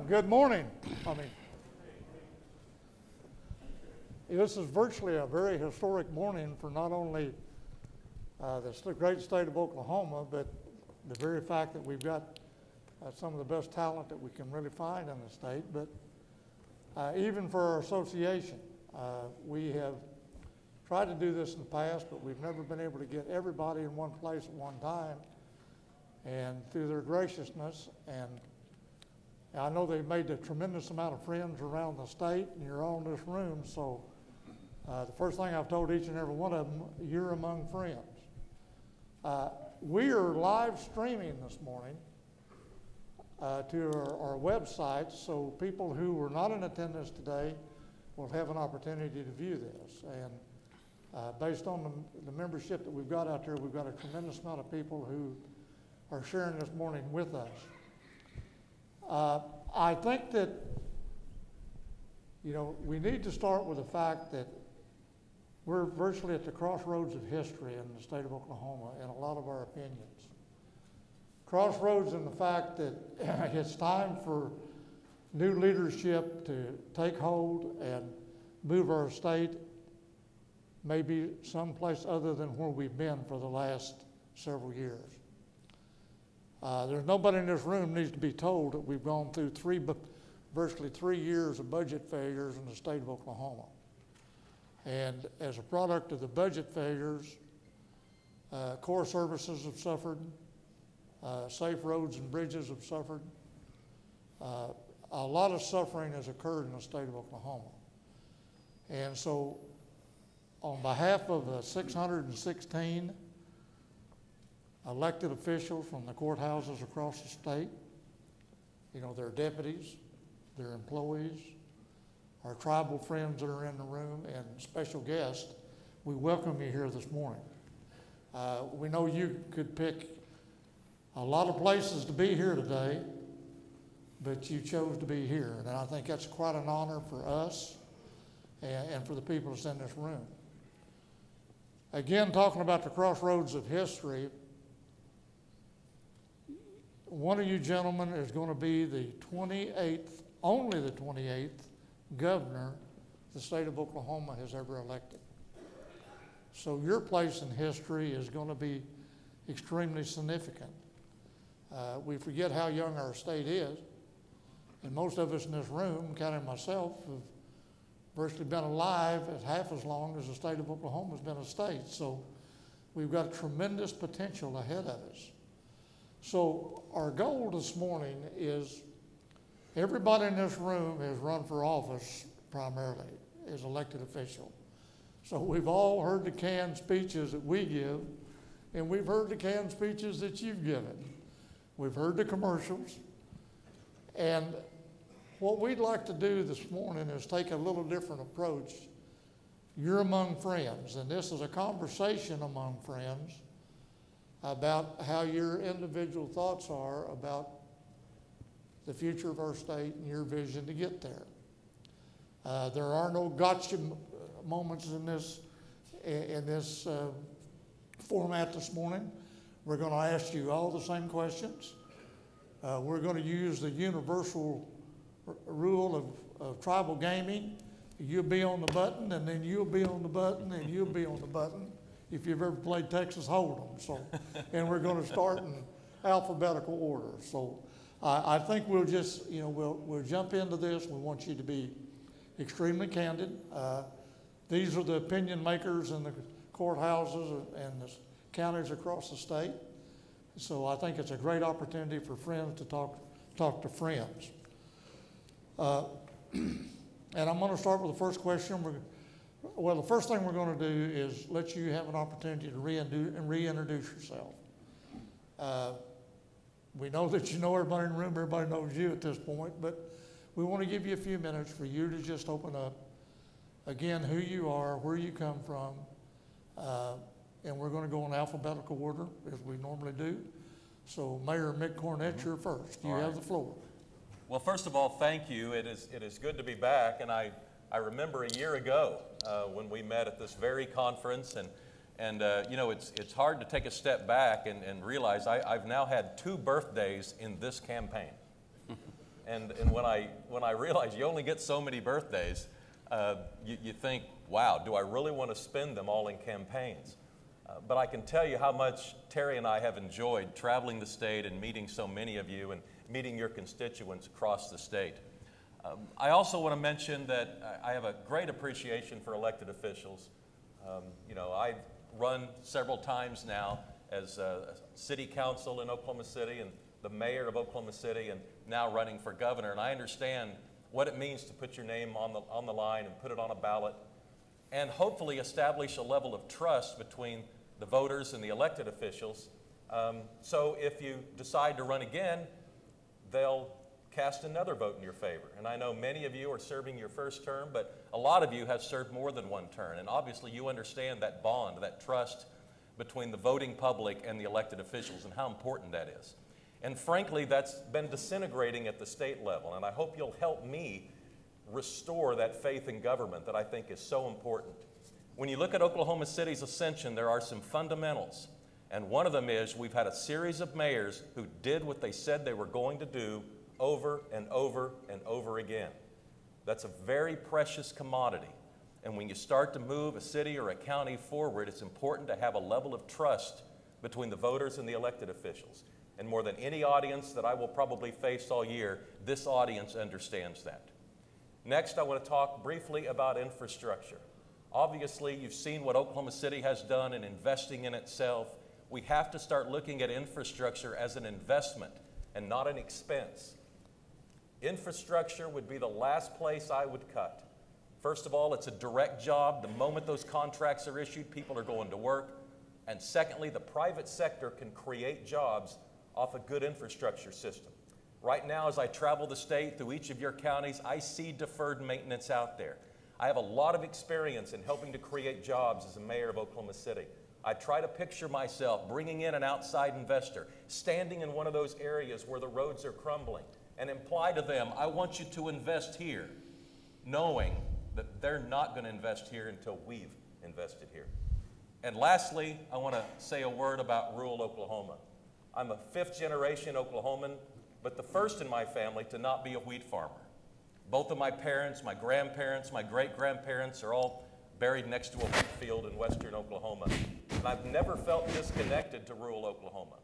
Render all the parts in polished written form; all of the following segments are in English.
Good morning. This is virtually a very historic morning for not only the great state of Oklahoma, but the very fact that we've got some of the best talent that we can really find in the state, but even for our association. We have tried to do this in the past, but we've never been able to get everybody in one place at one time. And through their graciousness, and I know they've made a tremendous amount of friends around the state, and you're all in this room, so the first thing I've told each and every one of them, you're among friends. We are live streaming this morning to our website, so people who were not in attendance today will have an opportunity to view this. And based on the membership that we've got out there, we've got a tremendous amount of people who are sharing this morning with us. I think that, we need to start with the fact that we're virtually at the crossroads of history in the state of Oklahoma in a lot of our opinions. Crossroads in the fact that it's time for new leadership to take hold and move our state maybe someplace other than where we've been for the last several years. There's nobody in this room needs to be told that we've gone through virtually 3 years of budget failures in the state of Oklahoma. And as a product of the budget failures, core services have suffered, safe roads and bridges have suffered. A lot of suffering has occurred in the state of Oklahoma. And so on behalf of the 616 elected officials from the courthouses across the state, their deputies, their employees, our tribal friends that are in the room, and special guests, we welcome you here this morning. We know you could pick a lot of places to be here today, but you chose to be here, and I think that's quite an honor for us and for the people that's in this room. Again, talking about the crossroads of history, one of you gentlemen is going to be the 28th, only the 28th governor the state of Oklahoma has ever elected. So your place in history is going to be extremely significant. We forget how young our state is, and most of us in this room, counting myself, have virtually been alive half as long as the state of Oklahoma has been a state. So we've got tremendous potential ahead of us. So our goal this morning is everybody in this room has run for office primarily as elected official. So we've all heard the canned speeches that we give, and we've heard the canned speeches that you've given. We've heard the commercials. And what we'd like to do this morning is take a little different approach. You're among friends, and this is a conversation among friends about how your individual thoughts are about the future of our state and your vision to get there. There are no gotcha moments in this format this morning. We're going to ask you all the same questions. We're going to use the universal rule of tribal gaming. You'll be on the button, and then you'll be on the button, and you'll be on the button, if you've ever played Texas Hold'em. So, and we're going to start in alphabetical order. So I think we'll just, we'll jump into this. We want you to be extremely candid. These are the opinion makers in the courthouses and the counties across the state. So I think it's a great opportunity for friends to talk to friends. And I'm going to start with the first question. Well, the first thing we're going to do is let you have an opportunity to reintroduce yourself. We know that you know everybody in the room, everybody knows you at this point, but we want to give you a few minutes for you to just open up, again, who you are, where you come from, and we're going to go in alphabetical order as we normally do. So Mayor Mick Cornett, you're first. You have the floor. Well, first of all, thank you. It is good to be back, and I remember a year ago when we met at this very conference, and it's hard to take a step back and realize I've now had 2 birthdays in this campaign. And when I realized you only get so many birthdays, you think, wow, do I really want to spend them all in campaigns? But I can tell you how much Terry and I have enjoyed traveling the state and meeting so many of you and meeting your constituents across the state. I also want to mention that I have a great appreciation for elected officials. You know, I've run several times now as city council in Oklahoma City and the mayor of Oklahoma City, and now running for governor. And I understand what it means to put your name on the line and put it on a ballot and hopefully establish a level of trust between the voters and the elected officials. So if you decide to run again, they'll cast another vote in your favor. And I know many of you are serving your first term, but a lot of you have served more than one term. And obviously you understand that bond, that trust between the voting public and the elected officials and how important that is. And frankly, that's been disintegrating at the state level. And I hope you'll help me restore that faith in government that I think is so important. When you look at Oklahoma City's ascension, there are some fundamentals. And one of them is we've had a series of mayors who did what they said they were going to do over and over and over again. That's a very precious commodity. And when you start to move a city or a county forward, it's important to have a level of trust between the voters and the elected officials. And more than any audience that I will probably face all year, this audience understands that. Next, I want to talk briefly about infrastructure. Obviously, you've seen what Oklahoma City has done in investing in itself. We have to start looking at infrastructure as an investment and not an expense. Infrastructure would be the last place I would cut. First of all, it's a direct job. The moment those contracts are issued, people are going to work. And secondly, the private sector can create jobs off a good infrastructure system. Right now, as I travel the state through each of your counties, I see deferred maintenance out there. I have a lot of experience in helping to create jobs as a mayor of Oklahoma City. I try to picture myself bringing in an outside investor, standing in one of those areas where the roads are crumbling, and imply to them, I want you to invest here, knowing that they're not going to invest here until we've invested here. And lastly, I want to say a word about rural Oklahoma. I'm a fifth-generation Oklahoman, but the first in my family to not be a wheat farmer. Both of my parents, my grandparents, my great-grandparents are all buried next to a wheat field in western Oklahoma. And I've never felt disconnected to rural Oklahoma.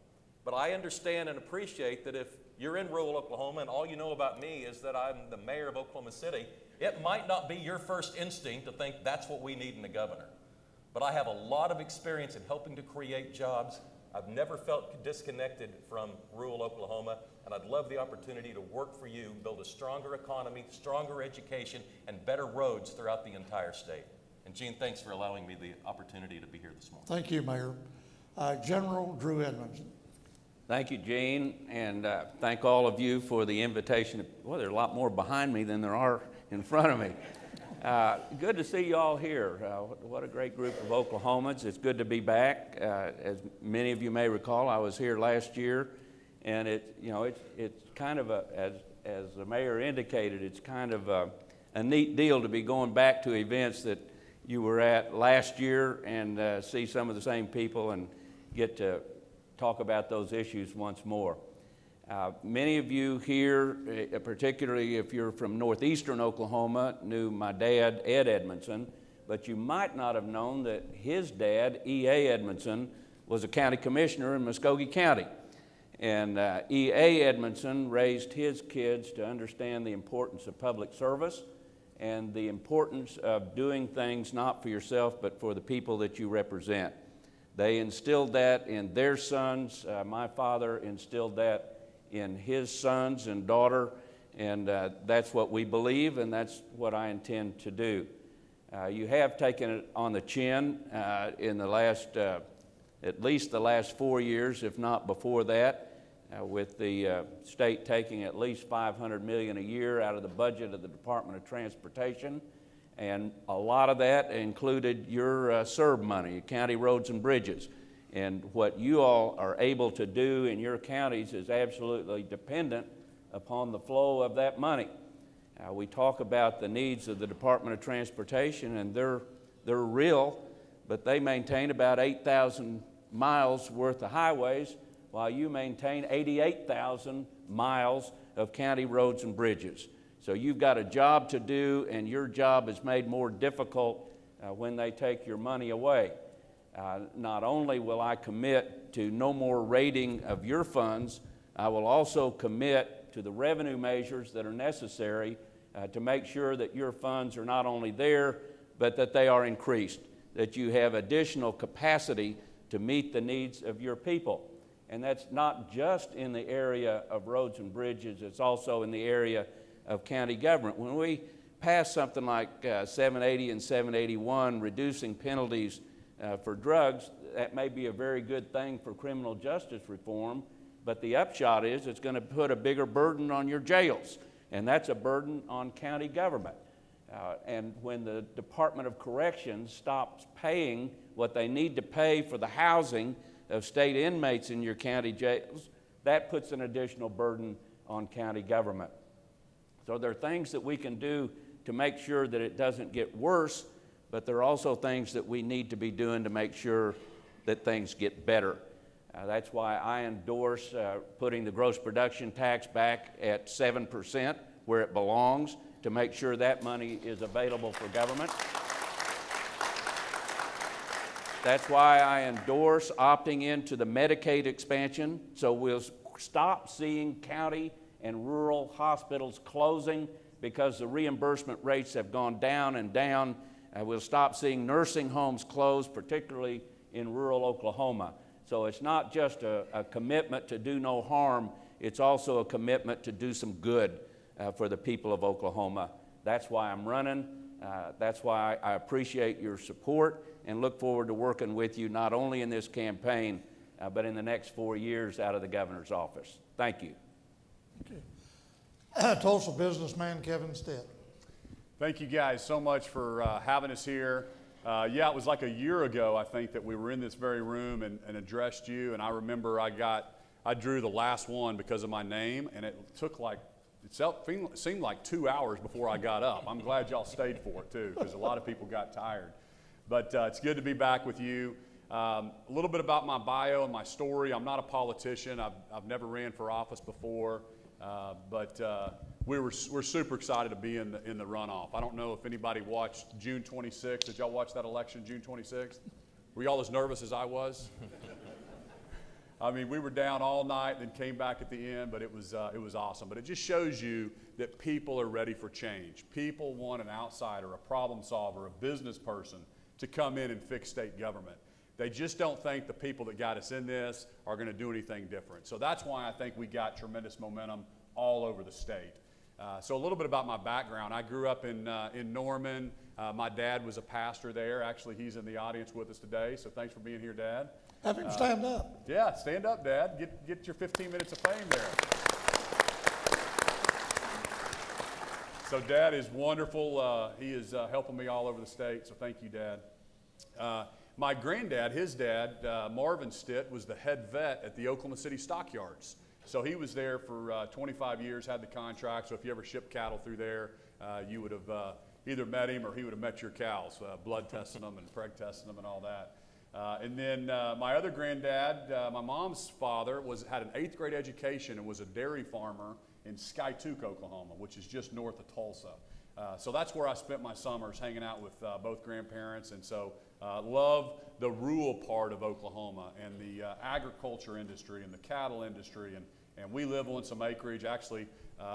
But I understand and appreciate that if you're in rural Oklahoma and all you know about me is that I'm the mayor of Oklahoma City, it might not be your first instinct to think that's what we need in a governor. But I have a lot of experience in helping to create jobs. I've never felt disconnected from rural Oklahoma, and I'd love the opportunity to work for you, build a stronger economy, stronger education, and better roads throughout the entire state. And Gene, thanks for allowing me the opportunity to be here this morning. Thank you, Mayor. General Drew Edmondson. Thank you, Gene, and thank all of you for the invitation. Well, there are a lot more behind me than there are in front of me. Good to see you all here. What a great group of Oklahomans. It's good to be back. As many of you may recall, I was here last year, and it's kind of as the mayor indicated, it's kind of a neat deal to be going back to events that you were at last year and see some of the same people and get to talk about those issues once more. Many of you here, particularly if you're from northeastern Oklahoma, knew my dad, Ed Edmondson, but you might not have known that his dad, E.A. Edmondson, was a county commissioner in Muskogee County. And E.A. Edmondson raised his kids to understand the importance of public service and the importance of doing things not for yourself, but for the people that you represent. They instilled that in their sons. My father instilled that in his sons and daughter, and that's what we believe, and that's what I intend to do. You have taken it on the chin in the last, at least the last 4 years, if not before that, with the state taking at least $500 million a year out of the budget of the Department of Transportation. And a lot of that included your CERB money, County Roads and Bridges. And what you all are able to do in your counties is absolutely dependent upon the flow of that money. We talk about the needs of the Department of Transportation, and they're real, but they maintain about 8,000 miles worth of highways, while you maintain 88,000 miles of county roads and bridges. So you've got a job to do, and your job is made more difficult when they take your money away. Not only will I commit to no more raiding of your funds, I will also commit to the revenue measures that are necessary to make sure that your funds are not only there, but that they are increased, that you have additional capacity to meet the needs of your people. And that's not just in the area of roads and bridges, it's also in the area of county government. When we pass something like 780 and 781, reducing penalties for drugs, that may be a very good thing for criminal justice reform, but the upshot is it's going to put a bigger burden on your jails, and that's a burden on county government. And when the Department of Corrections stops paying what they need to pay for the housing of state inmates in your county jails, that puts an additional burden on county government. So there are things that we can do to make sure that it doesn't get worse, but there are also things that we need to be doing to make sure that things get better. That's why I endorse putting the gross production tax back at 7% where it belongs, to make sure that money is available for government. That's why I endorse opting into the Medicaid expansion, so we'll stop seeing county and rural hospitals closing because the reimbursement rates have gone down and down. We'll stop seeing nursing homes close, particularly in rural Oklahoma. So it's not just a commitment to do no harm, it's also a commitment to do some good for the people of Oklahoma. That's why I'm running. That's why I appreciate your support and look forward to working with you not only in this campaign, but in the next 4 years out of the governor's office. Thank you. Okay. Tulsa businessman Kevin Stitt. Thank you guys so much for having us here. Yeah, it was like a year ago, I think, that we were in this very room and addressed you. And I remember I drew the last one because of my name, and it took like, it seemed like 2 hours before I got up. I'm glad y'all stayed for it too, because a lot of people got tired. But it's good to be back with you. A little bit about my bio and my story. I'm not a politician. I've never ran for office before, but we're super excited to be in the runoff. I don't know if anybody watched June 26th. Did y'all watch that election, June 26th? Were y'all as nervous as I was? I mean, we were down all night and then came back at the end, but it was awesome. But it just shows you that people are ready for change. People want an outsider, a problem solver, a business person to come in and fix state government. They just don't think the people that got us in this are going to do anything different. So that's why I think we got tremendous momentum all over the state. So a little bit about my background. I grew up in Norman. My dad was a pastor there. Actually, he's in the audience with us today, so thanks for being here, Dad. Have him stand up. Yeah, stand up, Dad. Get your 15 minutes of fame there. So Dad is wonderful. He is helping me all over the state, so thank you, Dad. My granddad, his dad, Marvin Stitt, was the head vet at the Oklahoma City Stockyards. So he was there for 25 years, had the contract, so if you ever shipped cattle through there, you would have either met him or he would have met your cows, blood testing them and preg testing them and all that. And then my other granddad, my mom's father, had an 8th grade education and was a dairy farmer in Skiatook, Oklahoma, which is just north of Tulsa. So that's where I spent my summers, hanging out with both grandparents, and so love the rural part of Oklahoma and the agriculture industry and the cattle industry, and we live on some acreage. Actually,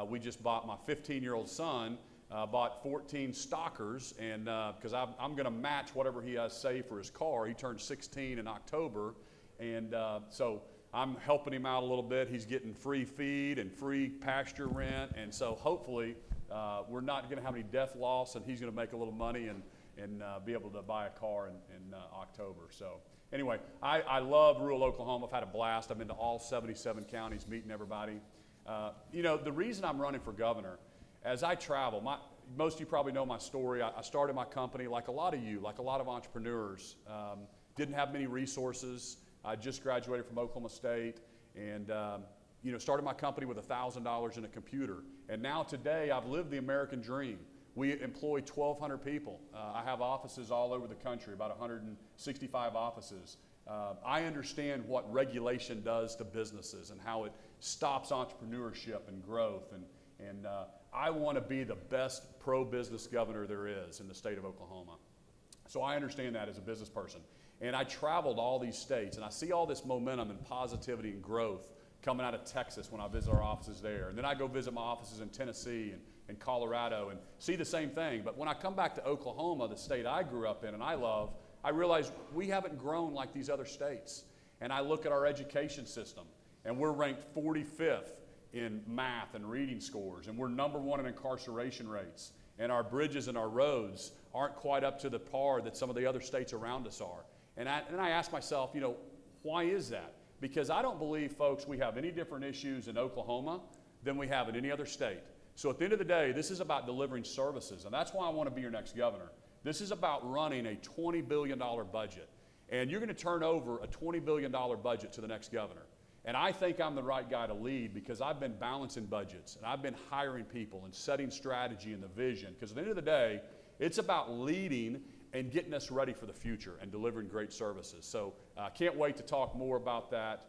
we just bought, my 15-year-old son bought 14 stockers, and because I'm going to match whatever he has saved for his car. He turned 16 in October, and so I'm helping him out a little bit. He's getting free feed and free pasture rent, and so hopefully we're not going to have any death loss, and he's going to make a little money and be able to buy a car in October. So anyway, I love rural Oklahoma. I've had a blast. I've been to all 77 counties meeting everybody. You know, the reason I'm running for governor, as I travel, most of you probably know my story. I started my company like a lot of you, like a lot of entrepreneurs. Didn't have many resources. I just graduated from Oklahoma State, and you know, started my company with $1,000 in a computer. And now today, I've lived the American dream. We employ 1,200 people. I have offices all over the country, about 165 offices. I understand what regulation does to businesses and how it stops entrepreneurship and growth. And I want to be the best pro-business governor there is in the state of Oklahoma. So I understand that as a business person. And I traveled all these states, and I see all this momentum and positivity and growth coming out of Texas when I visit our offices there. And then I go visit my offices in Tennessee and Colorado and see the same thing. But when I come back to Oklahoma, the state I grew up in and I love, I realize we haven't grown like these other states. And I look at our education system, and we're ranked 45th in math and reading scores, and we're #1 in incarceration rates. And our bridges and our roads aren't quite up to the par that some of the other states around us are. And I ask myself, you know, why is that? Because I don't believe, folks, we have any different issues in Oklahoma than we have in any other state. So at the end of the day, this is about delivering services, and that's why I want to be your next governor. This is about running a $20 billion budget, and you're going to turn over a $20 billion budget to the next governor. And I think I'm the right guy to lead because I've been balancing budgets, and I've been hiring people and setting strategy and the vision. Because at the end of the day, it's about leading and getting us ready for the future and delivering great services. So I can't wait to talk more about that.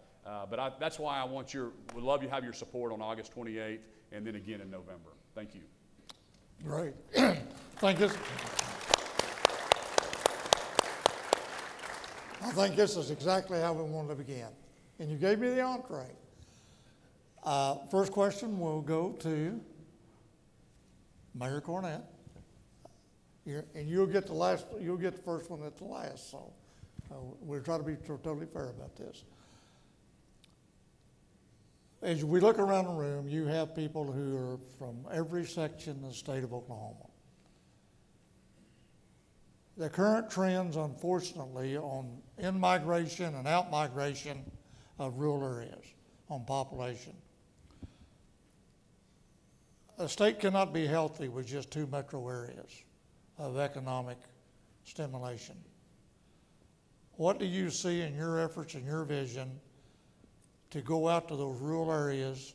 That's why I would love to have your support on August 28th and then again in November. Thank you. Great. Thank you. I think this is exactly how we wanted to begin. And you gave me the entree. First question will go to Mayor Cornett. And you'll get the first one at the last. So we'll try to be totally fair about this. As we look around the room, you have people who are from every section of the state of Oklahoma. The current trends, unfortunately, on in-migration and out-migration of rural areas on population. A state cannot be healthy with just 2 metro areas of economic stimulation. What do you see in your efforts and your vision to go out to those rural areas?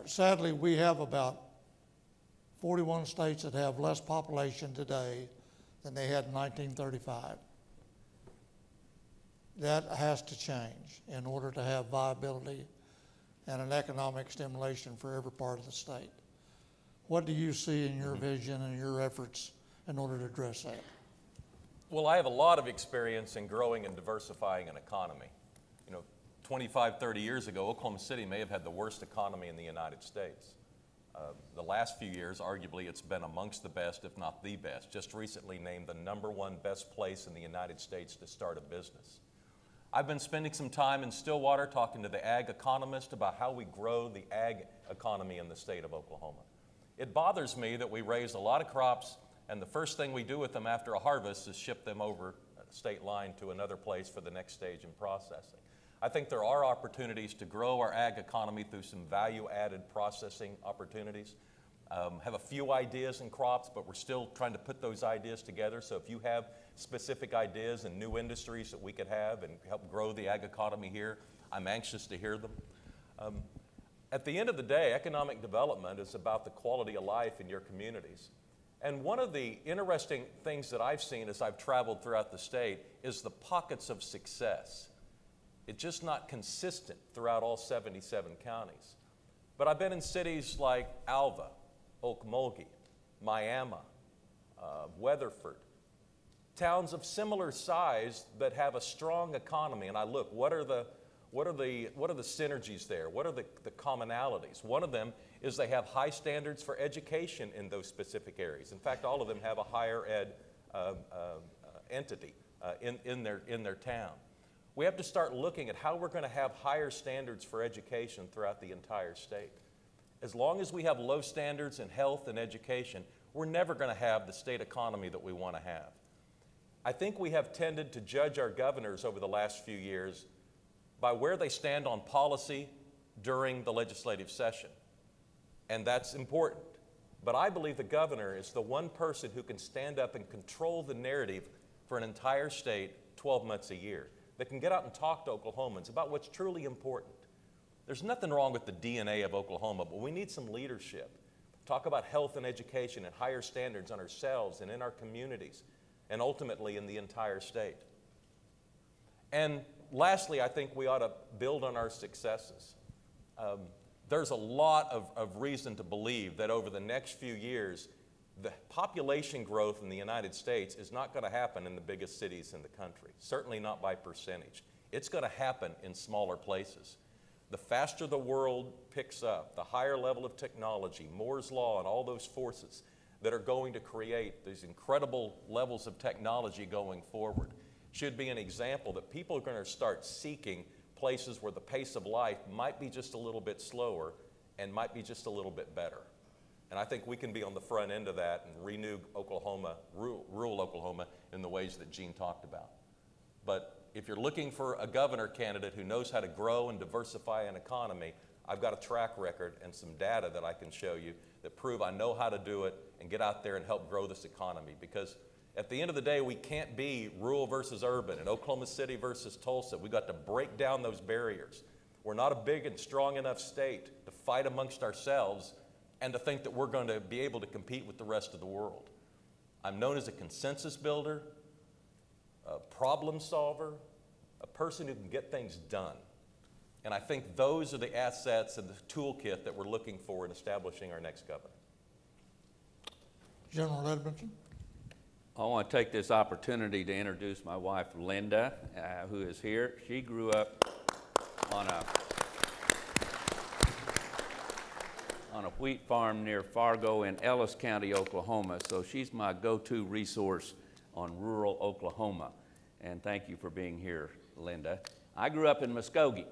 Sadly, we have about 41 states that have less population today than they had in 1935. That has to change in order to have viability and an economic stimulation for every part of the state. What do you see in your vision and your efforts in order to address that? Well, I have a lot of experience in growing and diversifying an economy. 25, 30 years ago, Oklahoma City may have had the worst economy in the United States. The last few years, arguably, it's been amongst the best, if not the best. Just recently named the #1 best place in the United States to start a business. I've been spending some time in Stillwater talking to the ag economist about how we grow the ag economy in the state of Oklahoma. It bothers me that we raise a lot of crops, and the first thing we do with them after a harvest is ship them over the state line to another place for the next stage in processing. I think there are opportunities to grow our ag economy through some value-added processing opportunities. Have a few ideas in crops, but we're still trying to put those ideas together. So if you have specific ideas and new industries that we could have and help grow the ag economy here, I'm anxious to hear them. At the end of the day, economic development is about the quality of life in your communities. And one of the interesting things that I've seen as I've traveled throughout the state is the pockets of success. It's just not consistent throughout all 77 counties. But I've been in cities like Alva, Okmulgee, Miami, Weatherford, towns of similar size that have a strong economy. And I look, what are the synergies there? What are the commonalities? One of them is they have high standards for education in those specific areas. In fact, all of them have a higher ed entity in their town. We have to start looking at how we're going to have higher standards for education throughout the entire state. As long as we have low standards in health and education, we're never going to have the state economy that we want to have. I think we have tended to judge our governors over the last few years by where they stand on policy during the legislative session. And that's important. But I believe the governor is the one person who can stand up and control the narrative for an entire state 12 months a year, that can get out and talk to Oklahomans about what's truly important. There's nothing wrong with the DNA of Oklahoma, but we need some leadership. Talk about health and education and higher standards on ourselves and in our communities, and ultimately in the entire state. And lastly, I think we ought to build on our successes. There's a lot of reason to believe that over the next few years, the population growth in the United States is not going to happen in the biggest cities in the country, certainly not by percentage. It's going to happen in smaller places. The faster the world picks up, the higher level of technology, Moore's Law, and all those forces that are going to create these incredible levels of technology going forward should be an example that people are going to start seeking places where the pace of life might be just a little bit slower and might be just a little bit better. And I think we can be on the front end of that and renew Oklahoma, rural Oklahoma, in the ways that Gene talked about. But if you're looking for a governor candidate who knows how to grow and diversify an economy, I've got a track record and some data that I can show you that prove I know how to do it and get out there and help grow this economy. Because at the end of the day, we can't be rural versus urban and Oklahoma City versus Tulsa. We've got to break down those barriers. We're not a big and strong enough state to fight amongst ourselves and to think that we're going to be able to compete with the rest of the world. I'm known as a consensus builder, a problem solver, a person who can get things done. And I think those are the assets and the toolkit that we're looking for in establishing our next governor. General Edmondson. I want to take this opportunity to introduce my wife, Linda, who is here. She grew up on a wheat farm near Fargo in Ellis County, Oklahoma, so she's my go-to resource on rural Oklahoma. And thank you for being here, Linda. I grew up in Muskogee,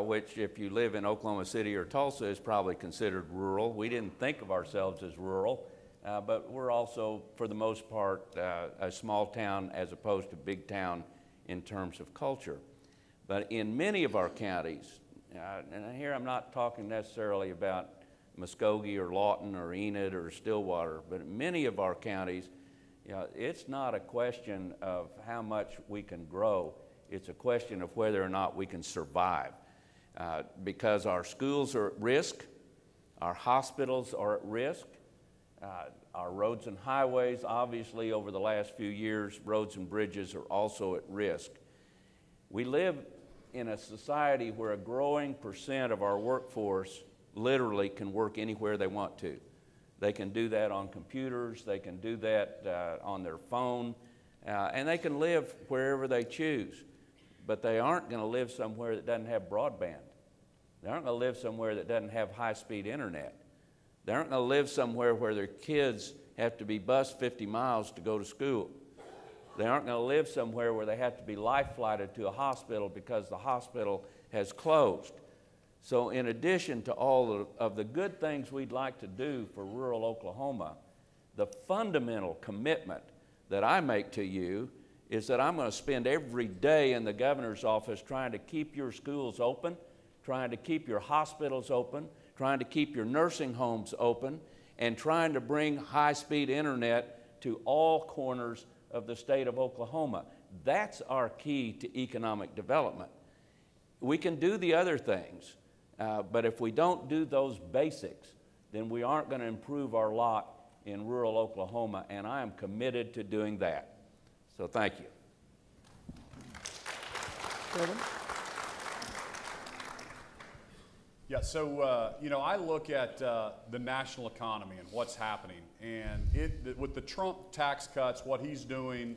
which if you live in Oklahoma City or Tulsa is probably considered rural. We didn't think of ourselves as rural. But we're also, for the most part, a small town as opposed to big town in terms of culture. But in many of our counties, and here I'm not talking necessarily about Muskogee or Lawton or Enid or Stillwater, but in many of our counties, it's not a question of how much we can grow. It's a question of whether or not we can survive. Because our schools are at risk, our hospitals are at risk, our roads and highways, obviously, over the last few years, roads and bridges are also at risk. We live in a society where a growing percent of our workforce literally can work anywhere they want to. They can do that on computers, they can do that on their phone, and they can live wherever they choose. But they aren't going to live somewhere that doesn't have broadband. They aren't going to live somewhere that doesn't have high-speed internet. They aren't going to live somewhere where their kids have to be bused 50 miles to go to school. They aren't going to live somewhere where they have to be life-flighted to a hospital because the hospital has closed. So in addition to all of the good things we'd like to do for rural Oklahoma, the fundamental commitment that I make to you is that I'm going to spend every day in the governor's office trying to keep your schools open, trying to keep your hospitals open, trying to keep your nursing homes open, and trying to bring high-speed internet to all corners of the state of Oklahoma. That's our key to economic development. We can do the other things, but if we don't do those basics, then we aren't going to improve our lot in rural Oklahoma, and I am committed to doing that. So thank you. Kevin. Yeah, so, I look at the national economy and what's happening. And with the Trump tax cuts, what he's doing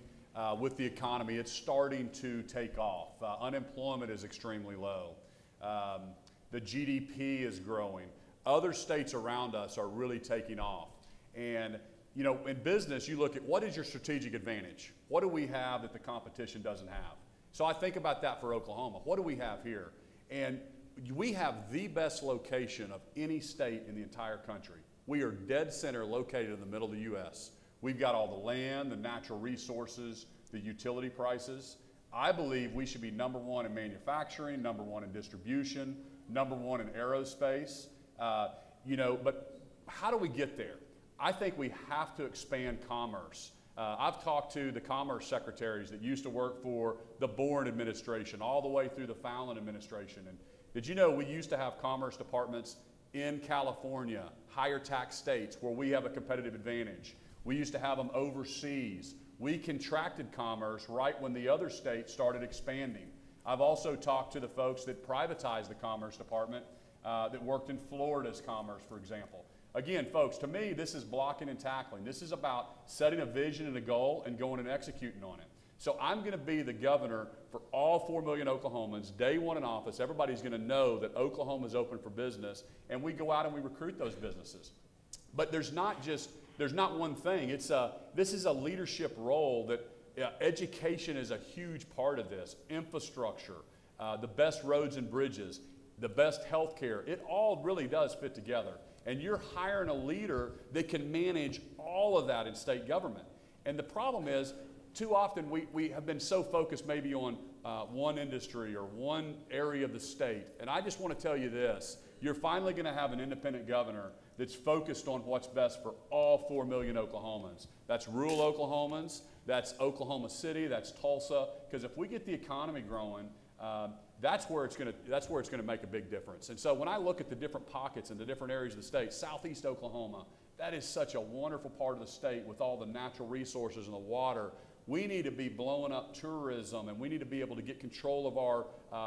with the economy, it's starting to take off. Unemployment is extremely low. The GDP is growing. Other states around us are really taking off. And, in business, you look at what is your strategic advantage? What do we have that the competition doesn't have? So I think about that for Oklahoma. What do we have here? And we have the best location of any state in the entire country. We are dead center located in the middle of the U.S. We've got all the land, the natural resources, the utility prices. I believe we should be #1 in manufacturing, #1 in distribution, #1 in aerospace. But how do we get there? I think we have to expand commerce. I've talked to the commerce secretaries that used to work for the Bourne administration all the way through the Fallon administration. And did you know we used to have commerce departments in California, higher tax states where we have a competitive advantage? We used to have them overseas we contracted commerce right when the other states started expanding. I've also talked to the folks that privatized the Commerce Department that worked in Florida's commerce, for example. Again, folks, to me, this is blocking and tackling. This is about setting a vision and a goal and going and executing on it. So I'm going to be the governor for all 4 million Oklahomans. Day one in office, everybody's going to know that Oklahoma is open for business, and we go out and we recruit those businesses. But there's not one thing. This is a leadership role that education is a huge part of this. Infrastructure, the best roads and bridges, the best health care. It all really does fit together. And you're hiring a leader that can manage all of that in state government. And the problem is, too often we have been so focused maybe on one industry or one area of the state. And I just want to tell you this. You're finally going to have an independent governor that's focused on what's best for all 4 million Oklahomans. That's rural Oklahomans, that's Oklahoma City, that's Tulsa. Because if we get the economy growing, that's where it's going to make a big difference. And so when I look at the different pockets and the different areas of the state, southeast Oklahoma, that is such a wonderful part of the state with all the natural resources and the water. We need to be blowing up tourism, and we need to be able to get control of our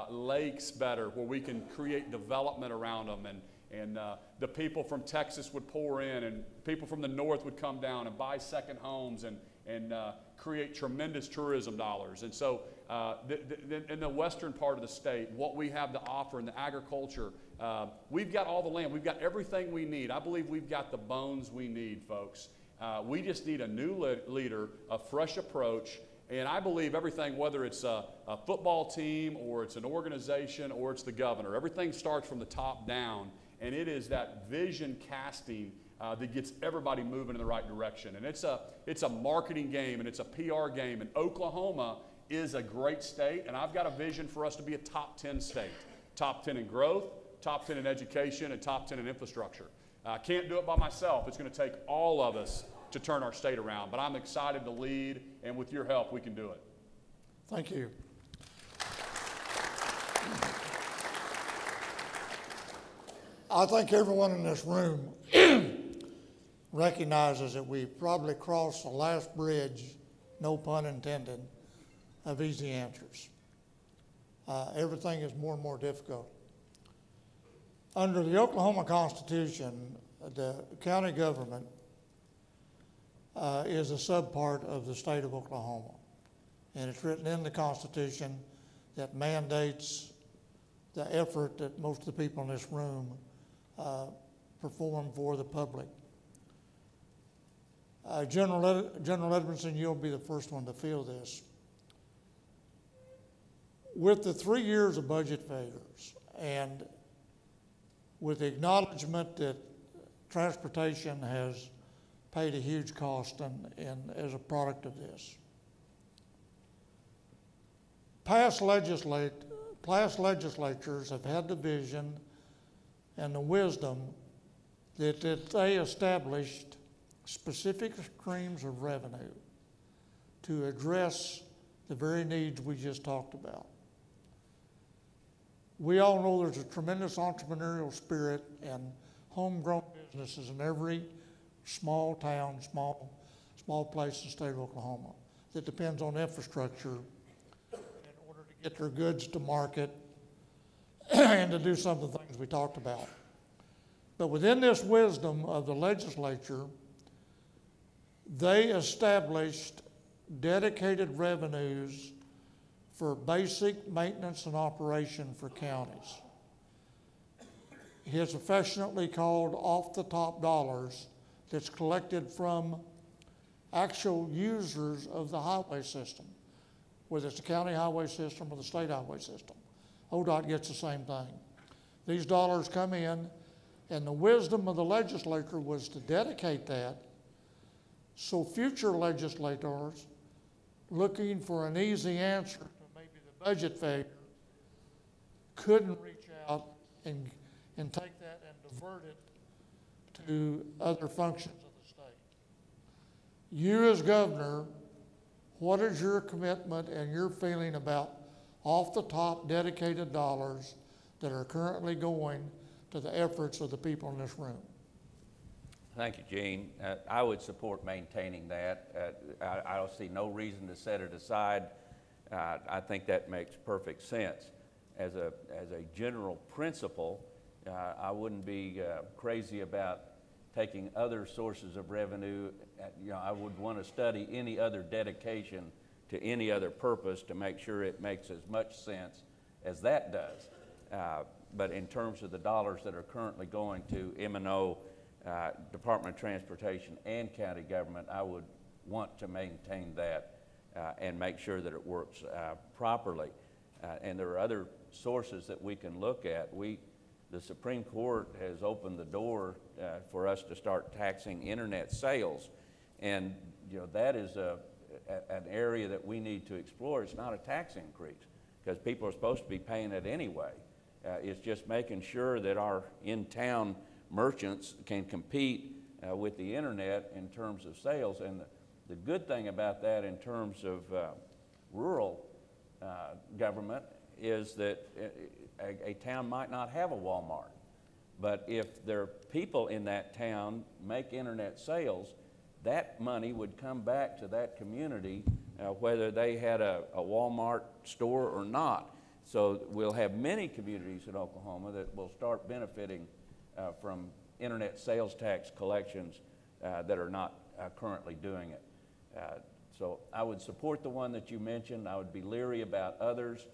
lakes better, where we can create development around them. And the people from Texas would pour in, and people from the north would come down and buy second homes and create tremendous tourism dollars. And so in the western part of the state, what we have to offer in the agriculture, we've got all the land. We've got everything we need. I believe we've got the bones we need, folks. We just need a new leader, a fresh approach, and I believe everything, whether it's a football team or it's an organization or it's the governor, everything starts from the top down, and it is that vision casting that gets everybody moving in the right direction. And it's a marketing game, and it's a PR game, and Oklahoma is a great state, and I've got a vision for us to be a top 10 state, top 10 in growth, top 10 in education, and top 10 in infrastructure. I can't do it by myself. It's going to take all of us to turn our state around. But I'm excited to lead, and with your help, we can do it. Thank you. I think everyone in this room recognizes that we've probably crossed the last bridge, no pun intended, of easy answers. Everything is more and more difficult. Under the Oklahoma Constitution, the county government is a subpart of the state of Oklahoma. And it's written in the Constitution that mandates the effort that most of the people in this room perform for the public. General Edmondson, you'll be the first one to feel this. With the 3 years of budget failures and with the acknowledgement that transportation has paid a huge cost as a product of this. Past legislatures have had the vision and the wisdom that they established specific streams of revenue to address the very needs we just talked about. We all know there's a tremendous entrepreneurial spirit and homegrown businesses in every small town, small place in the state of Oklahoma that depends on infrastructure in order to get their goods to market and to do some of the things we talked about. But within this wisdom of the legislature, they established dedicated revenues for basic maintenance and operation for counties. It's affectionately called off-the-top dollars that's collected from actual users of the highway system, whether it's the county highway system or the state highway system. ODOT gets the same thing. These dollars come in, and the wisdom of the legislature was to dedicate that so future legislators looking for an easy answer to maybe the budget failure couldn't reach out and take that and divert it to other functions of the state. You as governor, what is your commitment and your feeling about off-the-top dedicated dollars that are currently going to the efforts of the people in this room? Thank you, Gene. I would support maintaining that. I don't see no reason to set it aside. I think that makes perfect sense. As a general principle, I wouldn't be crazy about taking other sources of revenue. I would want to study any other dedication to any other purpose to make sure it makes as much sense as that does. But in terms of the dollars that are currently going to M&O, Department of Transportation, and county government, I would want to maintain that and make sure that it works properly. And there are other sources that we can look at. The Supreme Court has opened the door for us to start taxing internet sales, and that is an area that we need to explore. It's not a tax increase because people are supposed to be paying it anyway. It's just making sure that our in-town merchants can compete with the internet in terms of sales. And the good thing about that in terms of rural government is that a town might not have a Walmart, but if their people in that town make internet sales, that money would come back to that community whether they had a Walmart store or not. So we'll have many communities in Oklahoma that will start benefiting from internet sales tax collections that are not currently doing it. So I would support the one that you mentioned. I would be leery about others,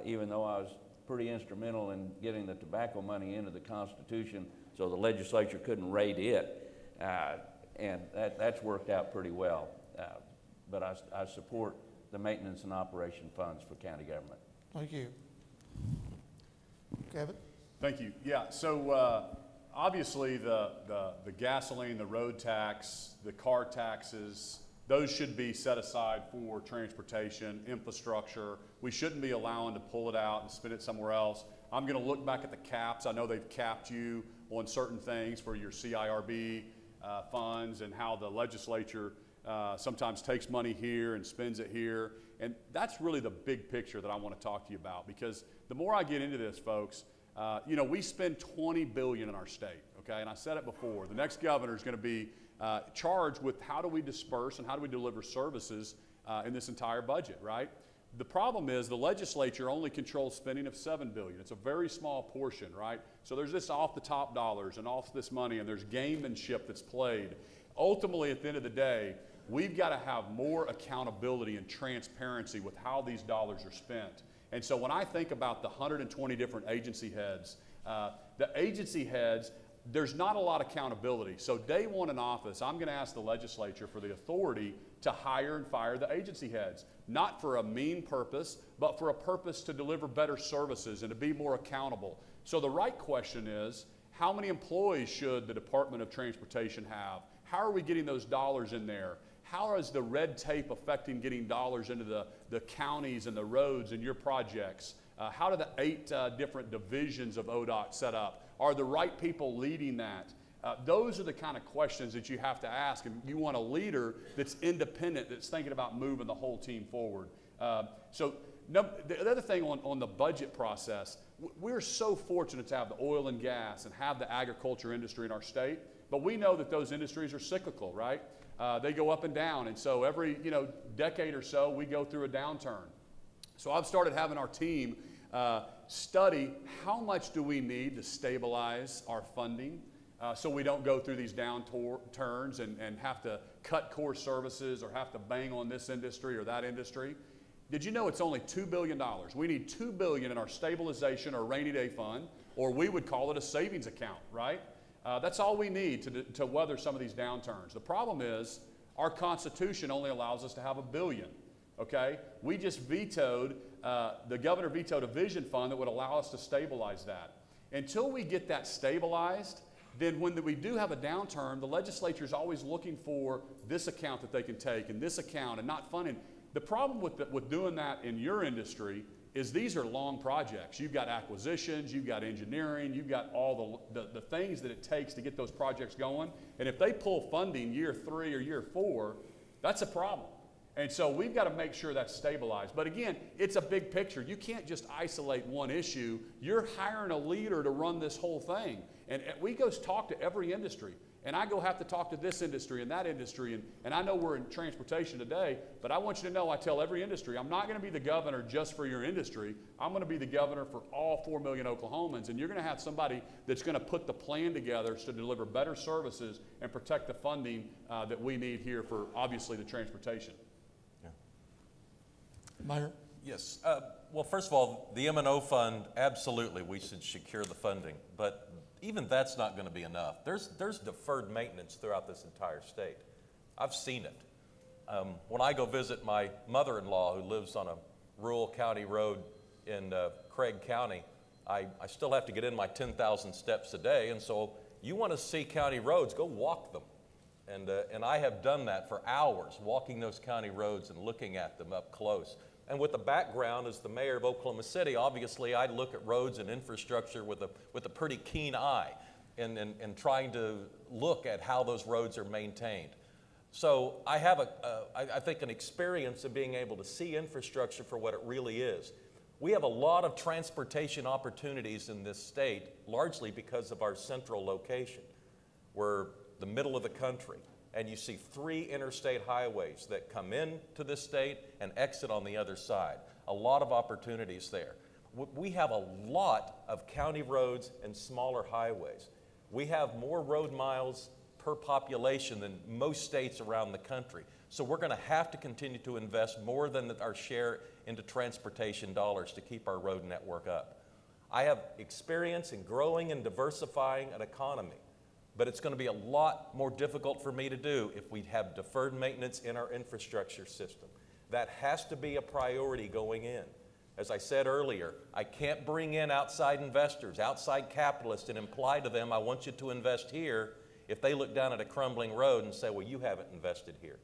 even though I was pretty instrumental in getting the tobacco money into the Constitution so the legislature couldn't raid it. And that's worked out pretty well. But I support the maintenance and operation funds for county government. Thank you. Kevin? Thank you. Yeah, so obviously the gasoline, the road tax, the car taxes, those should be set aside for transportation, infrastructure. We shouldn't be allowing to pull it out and spend it somewhere else. I'm going to look back at the caps. I know they've capped you on certain things for your CIRB funds and how the legislature sometimes takes money here and spends it here. And that's really the big picture that I want to talk to you about, because the more I get into this, folks, we spend $20 billion in our state, okay? And I said it before, the next governor is going to be charged with how do we disperse and how do we deliver services in this entire budget, right? The problem is the legislature only controls spending of $7 billion. It's a very small portion, right? So there's this off the top dollars and off this money, and there's gamemanship that's played. Ultimately, at the end of the day, we've got to have more accountability and transparency with how these dollars are spent. And so when I think about the 120 different agency heads, there's not a lot of accountability. So day one in office, I'm going to ask the legislature for the authority to hire and fire the agency heads, not for a mean purpose, but for a purpose to deliver better services and to be more accountable. So the right question is, how many employees should the Department of Transportation have? How are we getting those dollars in there? How is the red tape affecting getting dollars into the counties and the roads and your projects? How do the 8 different divisions of ODOT set up? Are the right people leading that? Those are the kind of questions that you have to ask, and you want a leader that's independent, that's thinking about moving the whole team forward. The other thing on the budget process, we're so fortunate to have the oil and gas and have the agriculture industry in our state, but we know that those industries are cyclical, right? They go up and down, and so every decade or so we go through a downturn. So I've started having our team study how much do we need to stabilize our funding so we don't go through these downturns and have to cut core services or have to bang on this industry or that industry. Did you know it's only $2 billion? We need $2 billion in our stabilization or rainy day fund, or we would call it a savings account, right? That's all we need to weather some of these downturns. The problem is our Constitution only allows us to have $1 billion, okay? We just vetoed, the governor vetoed a vision fund that would allow us to stabilize that. Until we get that stabilized, then when we do have a downturn, the legislature is always looking for this account that they can take and this account and not funding. The problem with doing that in your industry is these are long projects. You've got acquisitions, you've got engineering, you've got all the things that it takes to get those projects going. And if they pull funding year 3 or year 4, that's a problem. And so we've got to make sure that's stabilized. But again, it's a big picture. You can't just isolate one issue. You're hiring a leader to run this whole thing. And we go talk to every industry. And I go have to talk to this industry and that industry, and I know we're in transportation today, but I want you to know, I tell every industry, I'm not going to be the governor just for your industry. I'm going to be the governor for all 4 million Oklahomans, and you're going to have somebody that's going to put the plan together to deliver better services and protect the funding that we need here for, obviously, the transportation. Yeah. Mayor? Yes. Well, first of all, the M&O fund, absolutely, we should secure the funding, but even that's not going to be enough. There's deferred maintenance throughout this entire state. I've seen it. When I go visit my mother-in-law who lives on a rural county road in Craig County, I still have to get in my 10,000 steps a day, and so you want to see county roads, go walk them. And I have done that for hours, walking those county roads and looking at them up close. And with the background as the mayor of Oklahoma City, obviously I look at roads and infrastructure with a pretty keen eye and trying to look at how those roads are maintained. So I have, I think, an experience of being able to see infrastructure for what it really is. We have a lot of transportation opportunities in this state, largely because of our central location. We're the middle of the country. And you see 3 interstate highways that come into this state and exit on the other side. A lot of opportunities there. We have a lot of county roads and smaller highways. We have more road miles per population than most states around the country. So we're going to have to continue to invest more than our share into transportation dollars to keep our road network up. I have experience in growing and diversifying an economy. But it's going to be a lot more difficult for me to do if we have deferred maintenance in our infrastructure system. That has to be a priority going in. As I said earlier, I can't bring in outside investors, outside capitalists, and imply to them, I want you to invest here, if they look down at a crumbling road and say, well, you haven't invested here.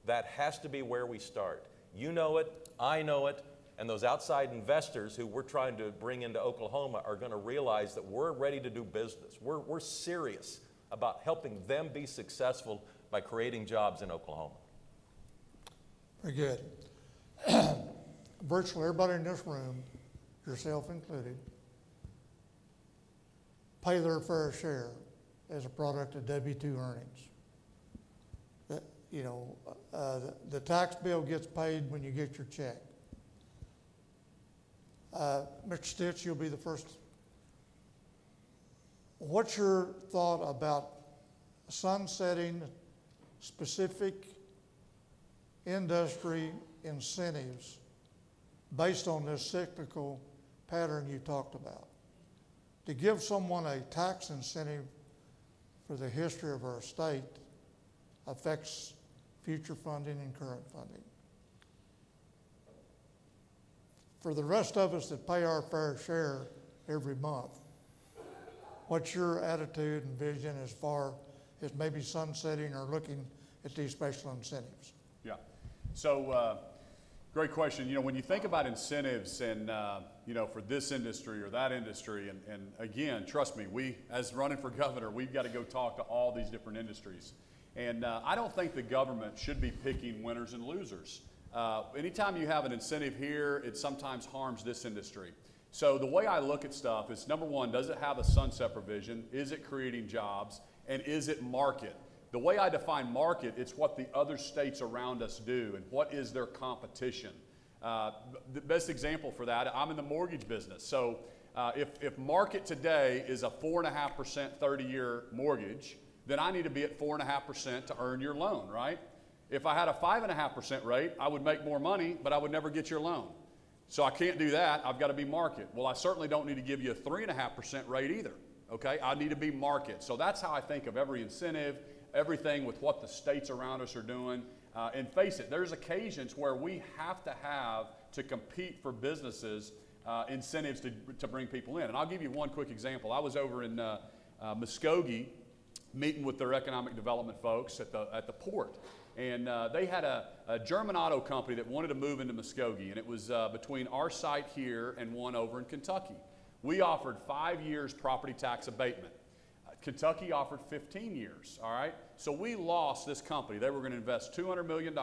That has to be where we start. You know it, I know it, and those outside investors who we're trying to bring into Oklahoma are going to realize that we're ready to do business. We're serious about helping them be successful by creating jobs in Oklahoma. Very good. Virtually everybody in this room, yourself included, pay their fair share as a product of W-2 earnings. The tax bill gets paid when you get your check. Mr. Stitt, you'll be the first. What's your thought about sunsetting specific industry incentives based on this cyclical pattern you talked about? To give someone a tax incentive for the history of our state affects future funding and current funding. For the rest of us that pay our fair share every month, what's your attitude and vision as far as maybe sunsetting or looking at these special incentives? Yeah. So, great question. You know, when you think about incentives and, for this industry or that industry, and again, trust me, we, as running for governor, we've got to go talk to all these different industries. And I don't think the government should be picking winners and losers. Anytime you have an incentive here, it sometimes harms this industry. So the way I look at stuff is, number one, does it have a sunset provision? Is it creating jobs? And is it market? The way I define market, it's what the other states around us do and what is their competition. The best example for that, I'm in the mortgage business. So if market today is a 4.5% 30-year mortgage, then I need to be at 4.5% to earn your loan, right? If I had a 5.5% rate, I would make more money, but I would never get your loan. So I can't do that. I've got to be market. Well, I certainly don't need to give you a 3.5% rate either, okay? I need to be market. So that's how I think of every incentive, everything with what the states around us are doing. And face it, there's occasions where we have to compete for businesses, incentives to bring people in. And I'll give you one quick example. I was over in Muskogee meeting with their economic development folks at the port. And they had a German auto company that wanted to move into Muskogee, and it was between our site here and one over in Kentucky. We offered 5 years property tax abatement. Kentucky offered 15 years, all right? So we lost this company. They were going to invest $200 million,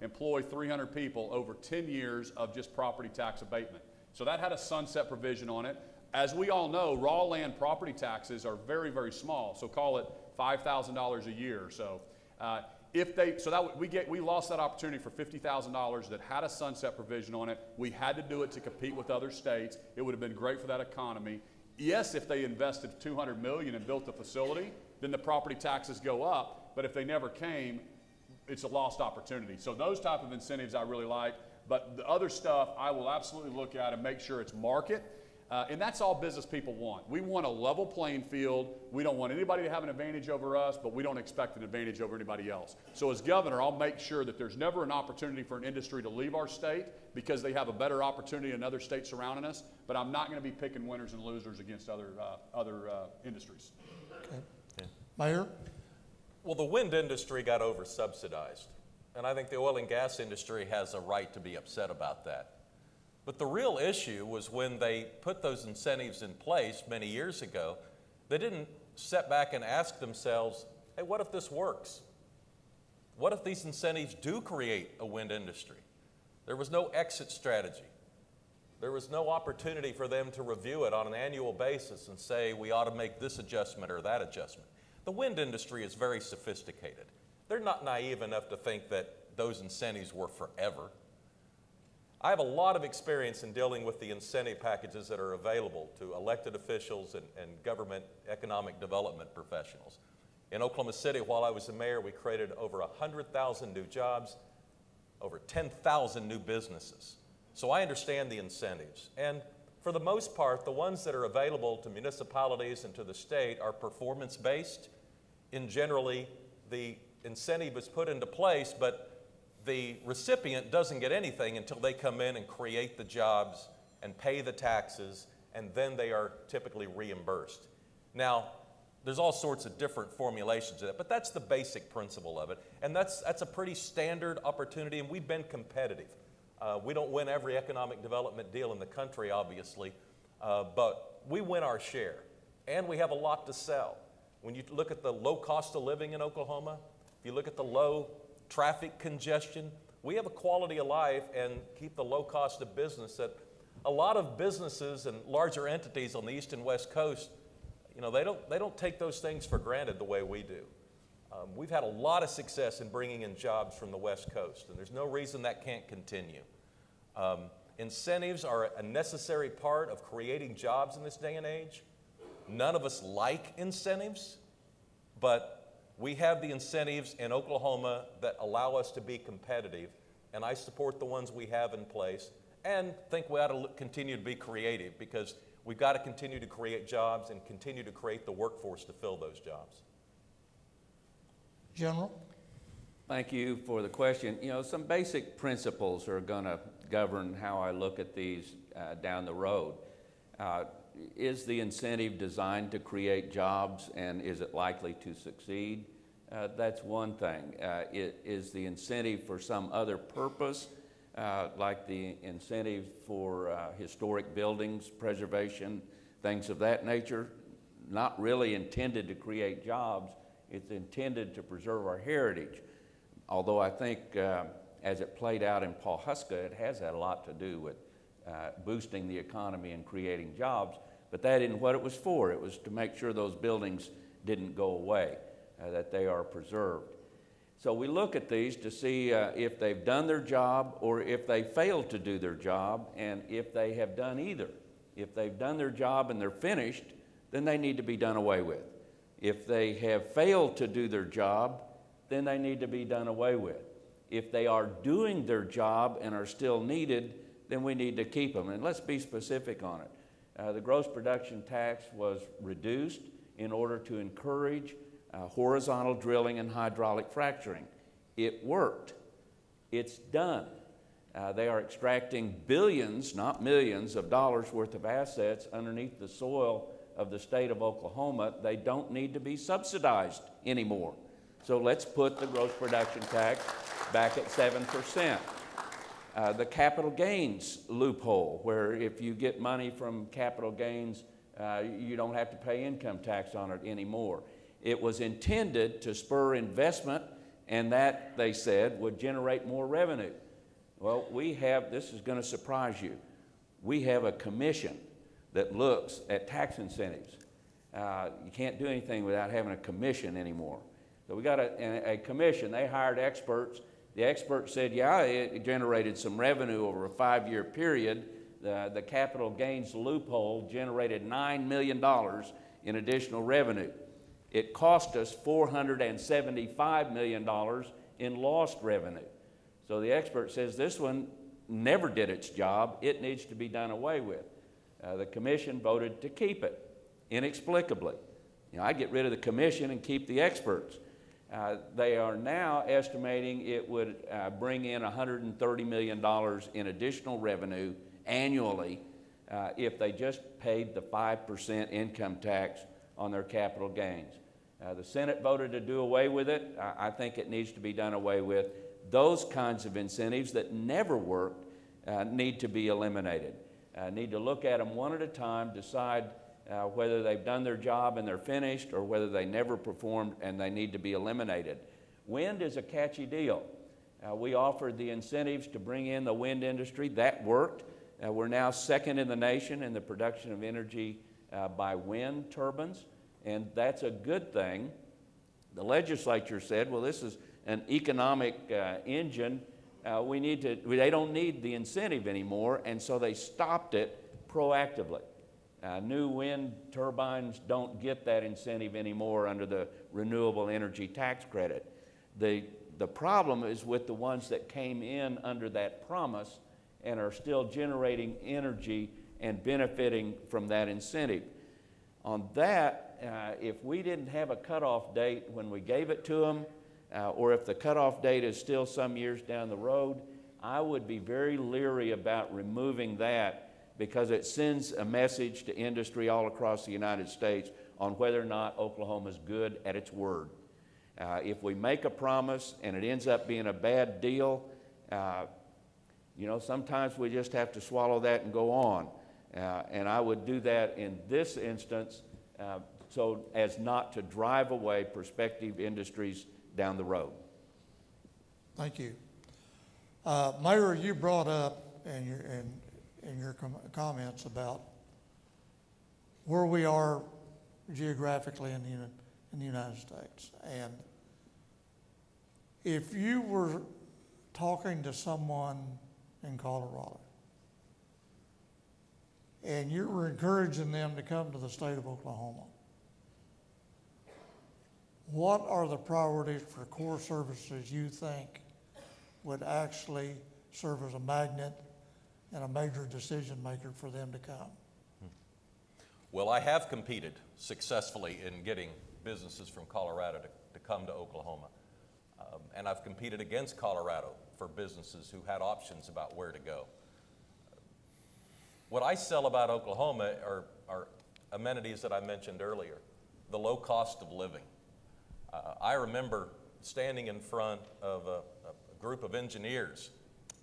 employ 300 people over 10 years of just property tax abatement. So that had a sunset provision on it. As we all know, raw land property taxes are very, very small. So call it $5,000 a year. So we lost that opportunity for $50,000 that had a sunset provision on it. We had to do it to compete with other states. It would have been great for that economy. Yes, if they invested $200 million and built the facility, then the property taxes go up. But if they never came, it's a lost opportunity. So those type of incentives I really like. But the other stuff I will absolutely look at and make sure it's market. And that's all business people want. We want a level playing field. We don't want anybody to have an advantage over us, but we don't expect an advantage over anybody else. So as governor, I'll make sure that there's never an opportunity for an industry to leave our state because they have a better opportunity in other states surrounding us. But I'm not going to be picking winners and losers against other industries. Okay. Yeah. Mayor? Well, the wind industry got over-subsidized, and I think the oil and gas industry has a right to be upset about that. But the real issue was when they put those incentives in place many years ago, they didn't sit back and ask themselves, hey, what if this works? What if these incentives do create a wind industry? There was no exit strategy. There was no opportunity for them to review it on an annual basis and say, we ought to make this adjustment or that adjustment. The wind industry is very sophisticated. They're not naive enough to think that those incentives were forever. I have a lot of experience in dealing with the incentive packages that are available to elected officials and government economic development professionals. In Oklahoma City, while I was the mayor, we created over 100,000 new jobs, over 10,000 new businesses. So I understand the incentives. And for the most part, the ones that are available to municipalities and to the state are performance-based. And generally, the incentive is put into place, but the recipient doesn't get anything until they come in and create the jobs and pay the taxes, and then they are typically reimbursed. Now, there's all sorts of different formulations of that, but that's the basic principle of it. And that's a pretty standard opportunity, and we've been competitive. We don't win every economic development deal in the country, obviously, but we win our share, and we have a lot to sell. When you look at the low cost of living in Oklahoma, if you look at the low traffic congestion, we have a quality of life and keep the low cost of business that a lot of businesses and larger entities on the East and West Coast, you know, they don't take those things for granted the way we do. We've had a lot of success in bringing in jobs from the West Coast, and there's no reason that can't continue. Incentives are a necessary part of creating jobs in this day and age. None of us like incentives, but we have the incentives in Oklahoma that allow us to be competitive, and I support the ones we have in place and think we ought to continue to be creative because we've got to continue to create jobs and continue to create the workforce to fill those jobs. General? Thank you for the question. You know, some basic principles are going to govern how I look at these down the road. Is the incentive designed to create jobs, and is it likely to succeed? That's one thing. Is the incentive for some other purpose, like the incentive for historic buildings, preservation, things of that nature? Not really intended to create jobs. It's intended to preserve our heritage. Although I think as it played out in Pawhuska, it has had a lot to do with boosting the economy and creating jobs, but that isn't what it was for. It was to make sure those buildings didn't go away, that they are preserved. So we look at these to see if they've done their job or if they failed to do their job, and if they have done either. If they've done their job and they're finished, then they need to be done away with. If they have failed to do their job, then they need to be done away with. If they are doing their job and are still needed, then we need to keep them. And let's be specific on it. The gross production tax was reduced in order to encourage horizontal drilling and hydraulic fracturing. It worked. It's done. They are extracting billions, not millions, of dollars worth of assets underneath the soil of the state of Oklahoma. They don't need to be subsidized anymore. So let's put the gross production tax back at 7%. The capital gains loophole, where if you get money from capital gains, you don't have to pay income tax on it anymore. It was intended to spur investment, and that, they said, would generate more revenue. Well, this is going to surprise you, we have a commission that looks at tax incentives. You can't do anything without having a commission anymore. So we got a commission. They hired experts. The experts said, yeah, it generated some revenue over a 5-year period. The capital gains loophole generated $9 million in additional revenue. It cost us $475 million in lost revenue. So the expert says this one never did its job. It needs to be done away with. The commission voted to keep it, inexplicably. You know, I get rid of the commission and keep the experts. They are now estimating it would bring in $130 million in additional revenue annually if they just paid the 5% income tax on their capital gains. The Senate voted to do away with it. I think it needs to be done away with. Those kinds of incentives that never worked need to be eliminated. Need to look at them one at a time, decide whether they've done their job and they're finished, or whether they never performed and they need to be eliminated. Wind is a catchy deal. We offered the incentives to bring in the wind industry. That worked. We're now second in the nation in the production of energy by wind turbines, and that's a good thing. The legislature said, well, this is an economic engine. They don't need the incentive anymore, and so they stopped it proactively. New wind turbines don't get that incentive anymore under the renewable energy tax credit. The problem is with the ones that came in under that promise and are still generating energy and benefiting from that incentive. On that, if we didn't have a cutoff date when we gave it to them, or if the cutoff date is still some years down the road, I would be very leery about removing that, because it sends a message to industry all across the United States on whether or not Oklahoma is good at its word. If we make a promise and it ends up being a bad deal, you know, sometimes we just have to swallow that and go on. And I would do that in this instance so as not to drive away prospective industries down the road. Thank you. Mayor, you brought up in your comments about where we are geographically in the United States. And if you were talking to someone in Colorado and you were encouraging them to come to the state of Oklahoma, what are the priorities for core services you think would actually serve as a magnet and a major decision maker for them to come? Well, I have competed successfully in getting businesses from Colorado to come to Oklahoma. And I've competed against Colorado for businesses who had options about where to go. What I sell about Oklahoma are amenities that I mentioned earlier, the low cost of living. I remember standing in front of a group of engineers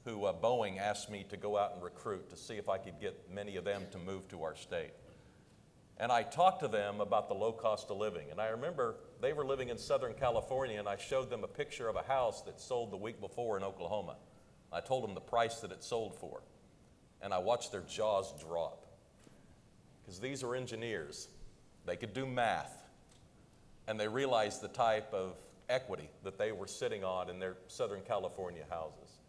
who Boeing asked me to go out and recruit to see if I could get many of them to move to our state. And I talked to them about the low cost of living. And I remember they were living in Southern California, and I showed them a picture of a house that sold the week before in Oklahoma. I told them the price that it sold for. And I watched their jaws drop. Because these are engineers. They could do math. And they realized the type of equity that they were sitting on in their Southern California houses.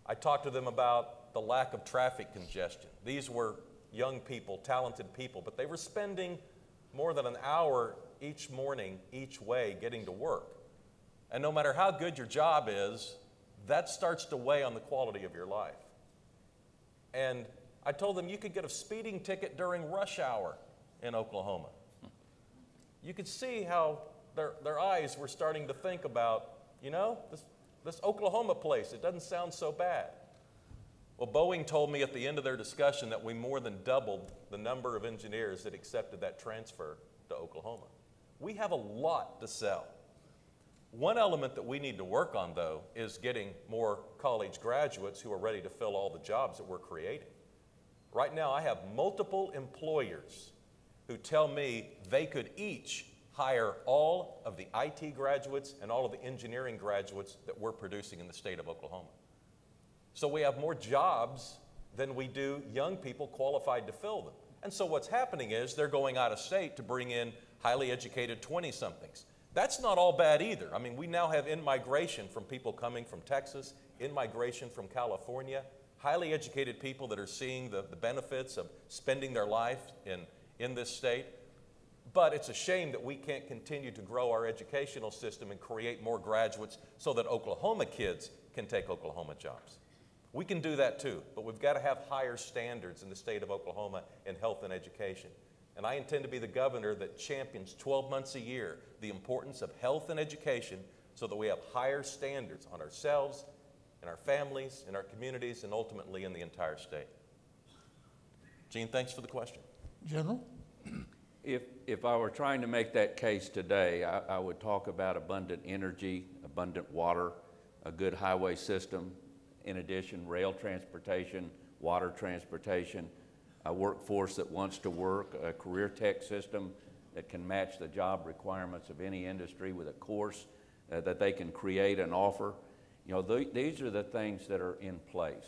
I talked to them about the lack of traffic congestion. These were young people, talented people, but they were spending more than an hour each morning, each way, getting to work. And no matter how good your job is, that starts to weigh on the quality of your life. And I told them you could get a speeding ticket during rush hour in Oklahoma. You could see how their eyes were starting to think about, you know, this Oklahoma place, it doesn't sound so bad. Well, Boeing told me at the end of their discussion that we more than doubled the number of engineers that accepted that transfer to Oklahoma. We have a lot to sell. One element that we need to work on, though, is getting more college graduates who are ready to fill all the jobs that we're creating. Right now, I have multiple employers who tell me they could each hire all of the IT graduates and all of the engineering graduates that we're producing in the state of Oklahoma. So we have more jobs than we do young people qualified to fill them. And so what's happening is they're going out of state to bring in highly educated 20-somethings. That's not all bad either. I mean, we now have in-migration from people coming from Texas, in-migration from California, highly educated people that are seeing the benefits of spending their life in this state. But it's a shame that we can't continue to grow our educational system and create more graduates so that Oklahoma kids can take Oklahoma jobs. We can do that too, but we've got to have higher standards in the state of Oklahoma in health and education. And I intend to be the governor that champions 12 months a year the importance of health and education so that we have higher standards on ourselves, in our families, in our communities, and ultimately in the entire state. Gene, thanks for the question. General? If I were trying to make that case today, I would talk about abundant energy, abundant water, a good highway system, in addition, rail transportation, water transportation, a workforce that wants to work, a career tech system that can match the job requirements of any industry with a course that they can create and offer. You know, these are the things that are in place.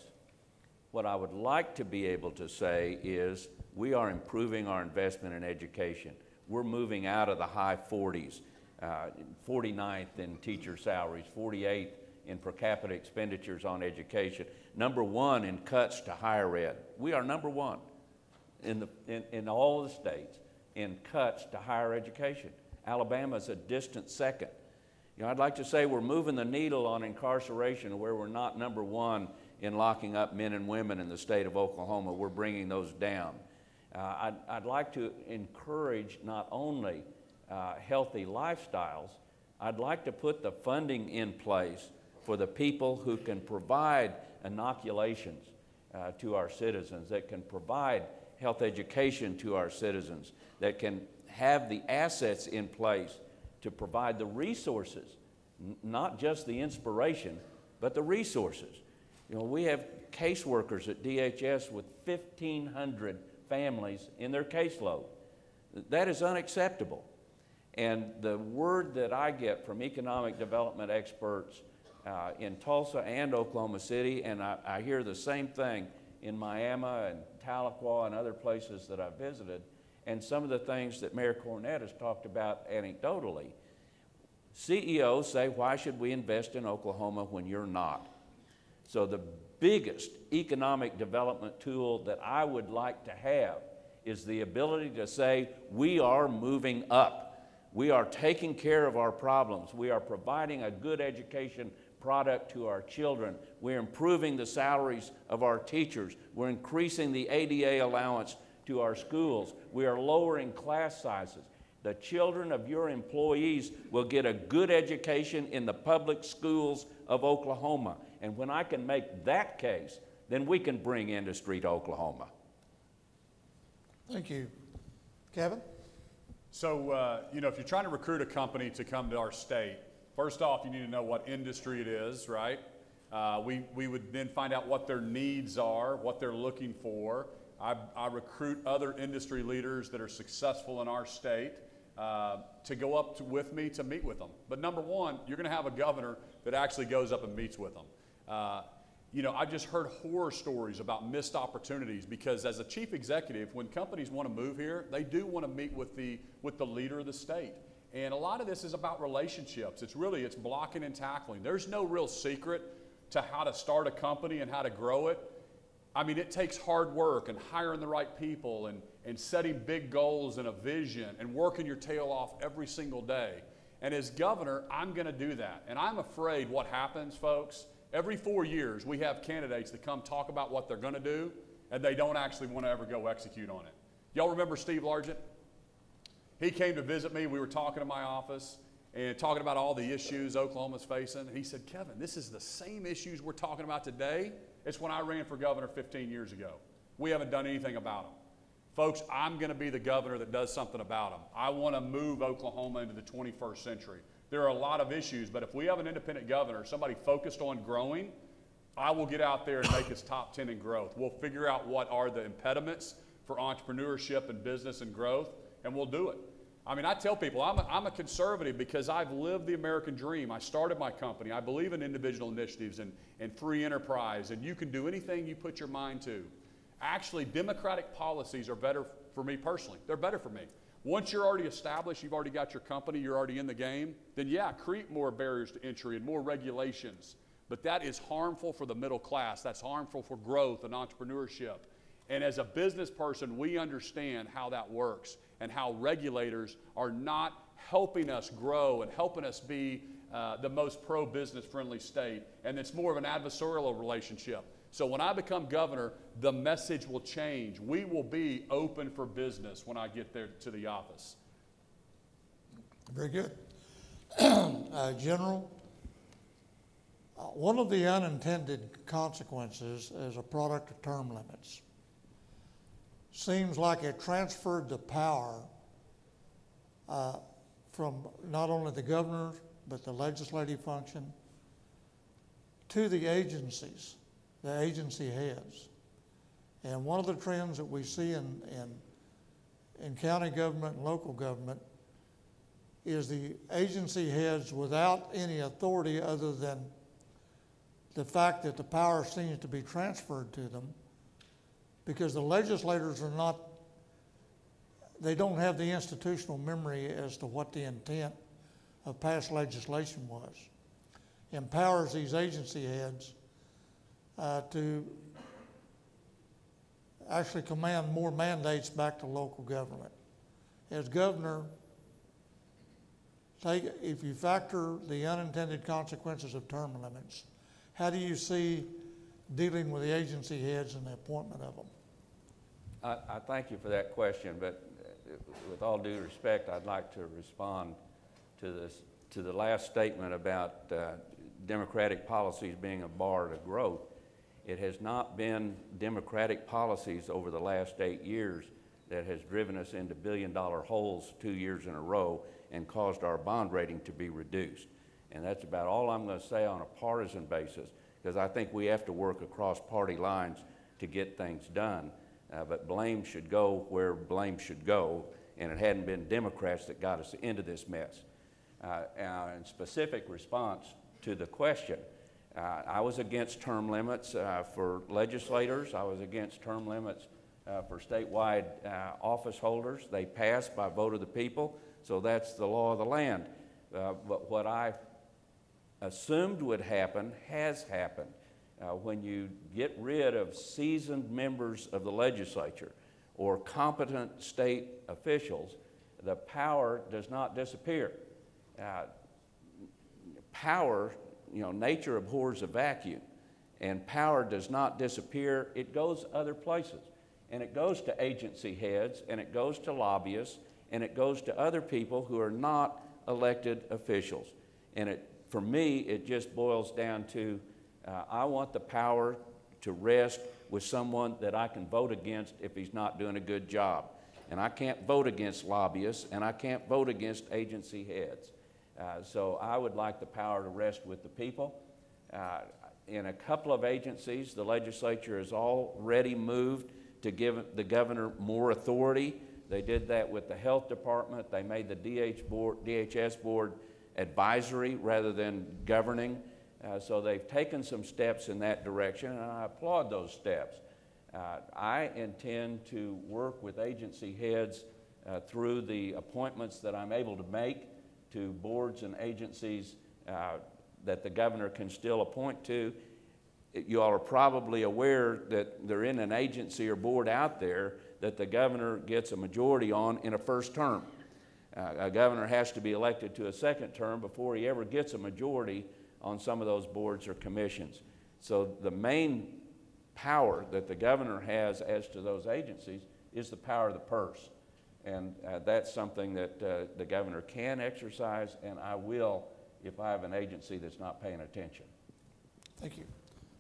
What I would like to be able to say is we are improving our investment in education. We're moving out of the high 40s, 49th in teacher salaries, 48th in per capita expenditures on education, #1 in cuts to higher ed. We are #1 in all the states in cuts to higher education. Alabama's a distant second. You know, I'd like to say we're moving the needle on incarceration where we're not #1 in locking up men and women in the state of Oklahoma. We're bringing those down. I'd like to encourage not only healthy lifestyles, I'd like to put the funding in place for the people who can provide inoculations to our citizens, that can provide health education to our citizens, that can have the assets in place to provide the resources, not just the inspiration, but the resources. You know, we have caseworkers at DHS with 1,500 families in their caseload. That is unacceptable. And the word that I get from economic development experts in Tulsa and Oklahoma City, and I hear the same thing in Miami and Tahlequah and other places that I've visited, and some of the things that Mayor Cornett has talked about anecdotally. CEOs say, why should we invest in Oklahoma when you're not? So the biggest economic development tool that I would like to have is the ability to say, we are moving up. We are taking care of our problems. We are providing a good education product to our children. We're improving the salaries of our teachers. We're increasing the ADA allowance to our schools. We are lowering class sizes. The children of your employees will get a good education in the public schools of Oklahoma. And when I can make that case, then we can bring industry to Oklahoma. Thank you. Kevin? So, you know, if you're trying to recruit a company to come to our state, first off, you need to know what industry it is, right? We would then find out what their needs are, what they're looking for. I recruit other industry leaders that are successful in our state to go up with me to meet with them. But #1, you're going to have a governor that actually goes up and meets with them. You know, I just heard horror stories about missed opportunities because as a chief executive, when companies want to move here, they do want to meet with the leader of the state. And a lot of this is about relationships. It's blocking and tackling. There's no real secret to how to start a company and how to grow it. I mean, it takes hard work and hiring the right people and setting big goals and a vision and working your tail off every single day. And as governor, I'm going to do that. And I'm afraid what happens, folks, every 4 years we have candidates that come talk about what they're going to do and they don't actually want to ever go execute on it. Y'all remember Steve Largent? He came to visit me. We were talking in my office and talking about all the issues Oklahoma's facing. And he said, Kevin, this is the same issues we're talking about today. It's when I ran for governor 15 years ago. We haven't done anything about them. Folks, I'm going to be the governor that does something about them. I want to move Oklahoma into the 21st century. There are a lot of issues, but if we have an independent governor, somebody focused on growing, I will get out there and make us top 10 in growth. We'll figure out what are the impediments for entrepreneurship and business and growth, and we'll do it. I mean, I tell people I'm a conservative because I've lived the American dream. I started my company. I believe in individual initiatives and free enterprise, and you can do anything you put your mind to. Actually, democratic policies are better for me personally. They're better for me. Once you're already established, you've already got your company, you're already in the game, then yeah, create more barriers to entry and more regulations. But that is harmful for the middle class. That's harmful for growth and entrepreneurship. And as a business person, we understand how that works and how regulators are not helping us grow and helping us be the most pro-business friendly state. And it's more of an adversarial relationship. So when I become governor, the message will change. We will be open for business when I get there to the office. Very good. General, one of the unintended consequences as a product of term limits seems like it transferred the power from not only the governor, but the legislative function to the agencies, the agency heads. And one of the trends that we see in county government and local government is the agency heads without any authority other than the fact that the power seems to be transferred to them, because the legislators are not, they don't have the institutional memory as to what the intent of past legislation was. Empowers these agency heads to actually command more mandates back to local government. As governor, if you factor the unintended consequences of term limits, how do you see dealing with the agency heads and the appointment of them? I thank you for that question, but with all due respect, I'd like to respond to the last statement about Democratic policies being a bar to growth. It has not been Democratic policies over the last 8 years that has driven us into billion-dollar holes 2 years in a row and caused our bond rating to be reduced. And that's about all I'm going to say on a partisan basis, because I think we have to work across party lines to get things done. But blame should go where blame should go, and it hadn't been Democrats that got us into this mess. In specific response to the question, I was against term limits for legislators. I was against term limits for statewide office holders. They passed by vote of the people, so that's the law of the land. But what I assumed would happen has happened. When you get rid of seasoned members of the legislature or competent state officials, the power does not disappear. Power, nature abhors a vacuum, and power does not disappear. It goes other places, and it goes to agency heads, and it goes to lobbyists, and it goes to other people who are not elected officials. And for me, it just boils down to I want the power to rest with someone that I can vote against if he's not doing a good job. And I can't vote against lobbyists, and I can't vote against agency heads. So I would like the power to rest with the people. In a couple of agencies, the legislature has already moved to give the governor more authority. They did that with the health department. They made the DHS board advisory rather than governing. So they've taken some steps in that direction, and I applaud those steps. I intend to work with agency heads through the appointments that I'm able to make to boards and agencies that the governor can still appoint to. You all are probably aware that there isn't an agency or board out there that the governor gets a majority on in a first term. A governor has to be elected to a second term before he ever gets a majority on some of those boards or commissions. So the main power that the governor has as to those agencies is the power of the purse. And that's something that the governor can exercise, and I will if I have an agency that's not paying attention. Thank you.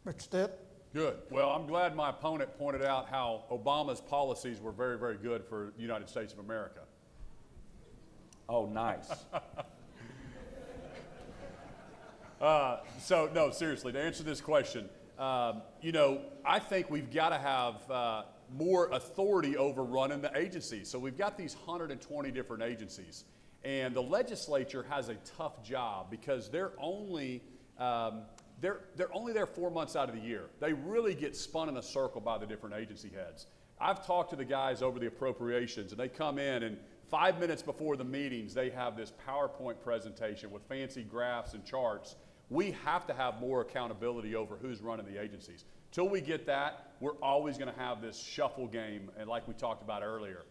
Mr. Stitt? Good. Well, I'm glad my opponent pointed out how Obama's policies were very, very good for the United States of America. Oh, nice. No, seriously, to answer this question, I think we've got to have more authority over running the agencies. So we've got these 120 different agencies, and the legislature has a tough job because they're only there 4 months out of the year. They really get spun in a circle by the different agency heads. I've talked to the guys over the appropriations, and they come in, and 5 minutes before the meetings, they have this PowerPoint presentation with fancy graphs and charts. We have to have more accountability over who's running the agencies. Till we get that, we're always going to have this shuffle game, and like we talked about earlier.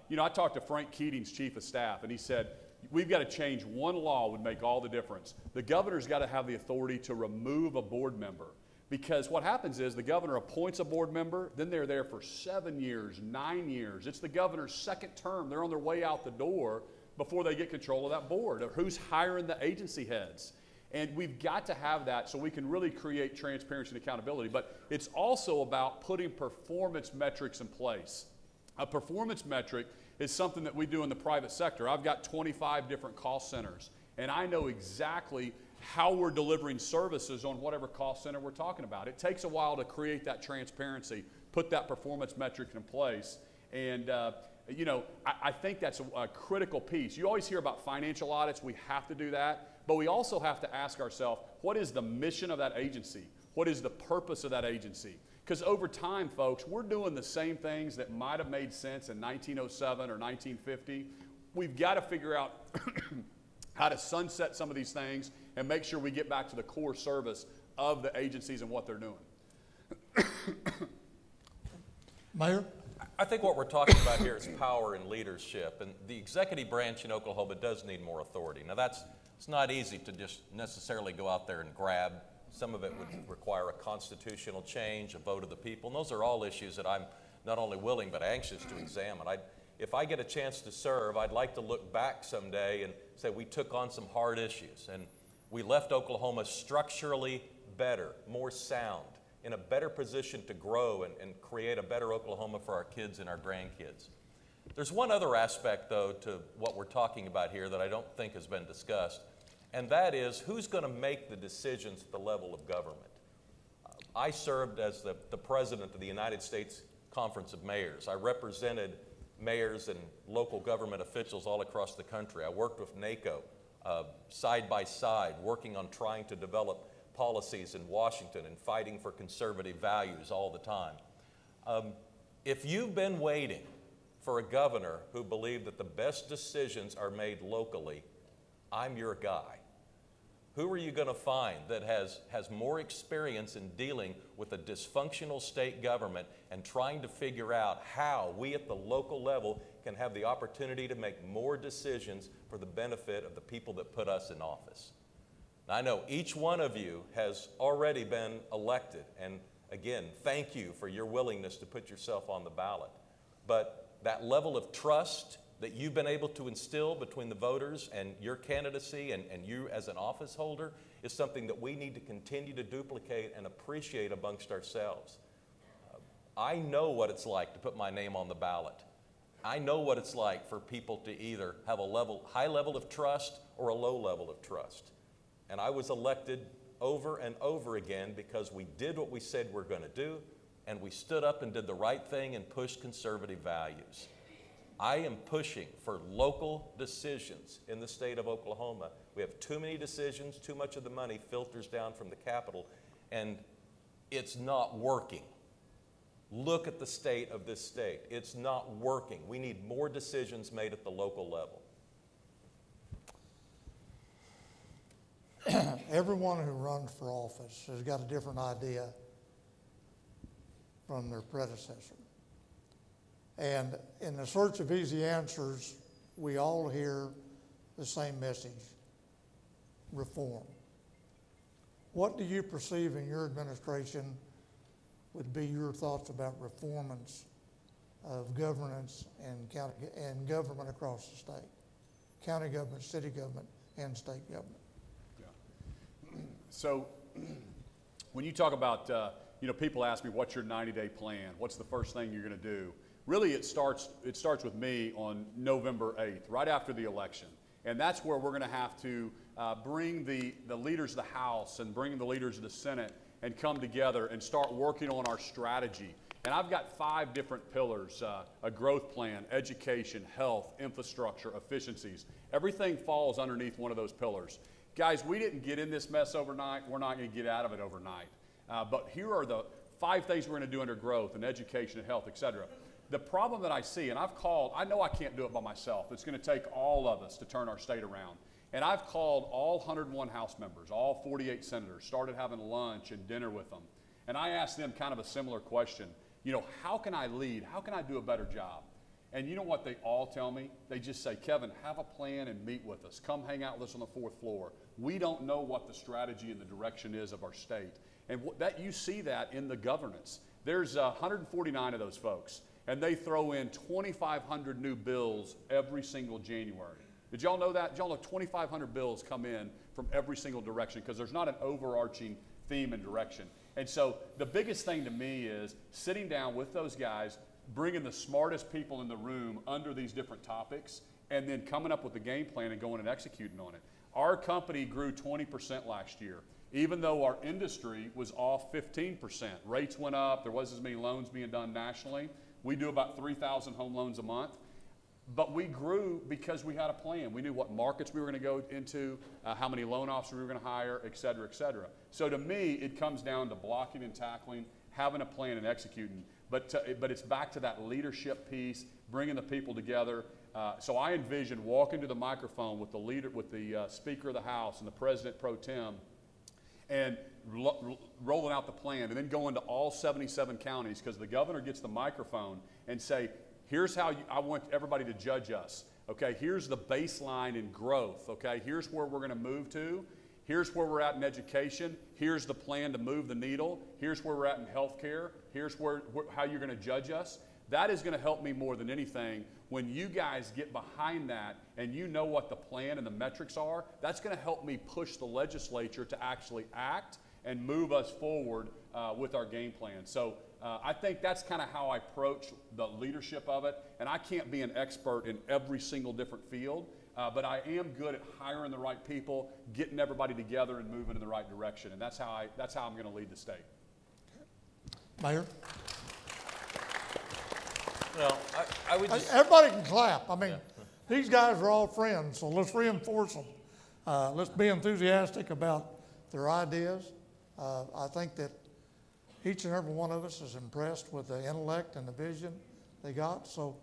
You know, I talked to Frank Keating's chief of staff, and he said, we've got to change one law would make all the difference. The governor's got to have the authority to remove a board member. Because what happens is the governor appoints a board member, then they're there for 7 years, 9 years. It's the governor's second term. They're on their way out the door before they get control of that board, or who's hiring the agency heads. And we've got to have that so we can really create transparency and accountability. But it's also about putting performance metrics in place. A performance metric is something that we do in the private sector. I've got 25 different cost centers, and I know exactly how we're delivering services on whatever cost center we're talking about. It takes a while to create that transparency, put that performance metric in place, and you know, I think that's a critical piece. You always hear about financial audits. We have to do that, but we also have to ask ourselves, what is the mission of that agency? What is the purpose of that agency? Because over time, folks, we're doing the same things that might have made sense in 1907 or 1950. We've got to figure out how to sunset some of these things and make sure we get back to the core service of the agencies and what they're doing. Mayor? I think what we're talking about here is power and leadership, and the executive branch in Oklahoma does need more authority. Now it's not easy to just necessarily go out there and grab. Some of it would require a constitutional change, a vote of the people, and those are all issues that I'm not only willing but anxious to examine. If I get a chance to serve, I'd like to look back someday and say we took on some hard issues, and we left Oklahoma structurally better, more sound, in a better position to grow and create a better Oklahoma for our kids and our grandkids. There's one other aspect, though, to what we're talking about here that I don't think has been discussed, and that is who's going to make the decisions at the level of government. I served as the president of the United States Conference of Mayors. I represented mayors and local government officials all across the country. I worked with NACO side by side, working on trying to develop policies in Washington and fighting for conservative values all the time. If you've been waiting for a governor who believed that the best decisions are made locally, I'm your guy. Who are you going to find that has more experience in dealing with a dysfunctional state government and trying to figure out how we at the local level can have the opportunity to make more decisions for the benefit of the people that put us in office? Now, I know each one of you has already been elected, and again, thank you for your willingness to put yourself on the ballot. But that level of trust that you've been able to instill between the voters and your candidacy and you as an office holder is something that we need to continue to duplicate and appreciate amongst ourselves. I know what it's like to put my name on the ballot. I know what it's like for people to either have a high level of trust or a low level of trust. And I was elected over and over again because we did what we said we're going to do, and we stood up and did the right thing and pushed conservative values. I am pushing for local decisions in the state of Oklahoma. We have too many decisions, too much of the money filters down from the capital, and it's not working. Look at the state of this state. It's not working. We need more decisions made at the local level. Everyone who runs for office has got a different idea from their predecessor. And in the search of easy answers, we all hear the same message: reform. What do you perceive in your administration would be your thoughts about reformance of governance and government across the state? County government, city government, and state government. Yeah. So when you talk about, people ask me, what's your 90-day plan? What's the first thing you're going to do? Really, it starts with me on November 8th, right after the election. And that's where we're going to have to bring the leaders of the House and bring the leaders of the Senate and come together and start working on our strategy. And I've got 5 different pillars: a growth plan, education, health, infrastructure, efficiencies. Everything falls underneath one of those pillars. Guys, we didn't get in this mess overnight. We're not going to get out of it overnight. But here are the 5 things we're going to do under growth and education and health, et cetera. The problem that I see, and I know I can't do it by myself. It's going to take all of us to turn our state around. And I've called all 101 House members, all 48 senators, started having lunch and dinner with them. And I asked them kind of a similar question. How can I lead? How can I do a better job? And you know what they all tell me? They just say, Kevin, have a plan and meet with us. Come hang out with us on the 4th floor. We don't know what the strategy and the direction is of our state. And you see that in the governance. There's 149 of those folks, and they throw in 2,500 new bills every single January. Did y'all know that? Did y'all know 2,500 bills come in from every single direction because there's not an overarching theme and direction. And so the biggest thing to me is sitting down with those guys, bringing the smartest people in the room under these different topics, and then coming up with a game plan and going and executing on it. Our company grew 20% last year, even though our industry was off 15%. Rates went up, there wasn't as many loans being done nationally. We do about 3,000 home loans a month. But we grew because we had a plan. We knew what markets we were going to go into, how many loan officers we were going to hire, et cetera, et cetera. So to me, it comes down to blocking and tackling, having a plan and executing. But it's back to that leadership piece, bringing the people together. So I envision walking to the microphone with the Speaker of the House and the President Pro Tem, and rolling out the plan, and then going to all 77 counties, because the governor gets the microphone and say, here's how I want everybody to judge us. Okay, here's the baseline in growth. Okay, here's where we're going to move to. Here's where we're at in education. Here's the plan to move the needle. Here's where we're at in healthcare. Here's how you're going to judge us. That is going to help me more than anything. When you guys get behind that and you know what the plan and the metrics are, that's going to help me push the legislature to actually act and move us forward with our game plan. So I think that's kind of how I approach the leadership of it. And I can't be an expert in every single different field, but I am good at hiring the right people, getting everybody together and moving in the right direction. And that's how I'm going to lead the state. Mayor? Well, I would just... Everybody can clap. I mean, these guys are all friends, so let's reinforce them. Let's be enthusiastic about their ideas. I think that each and every one of us is impressed with the intellect and the vision they got. So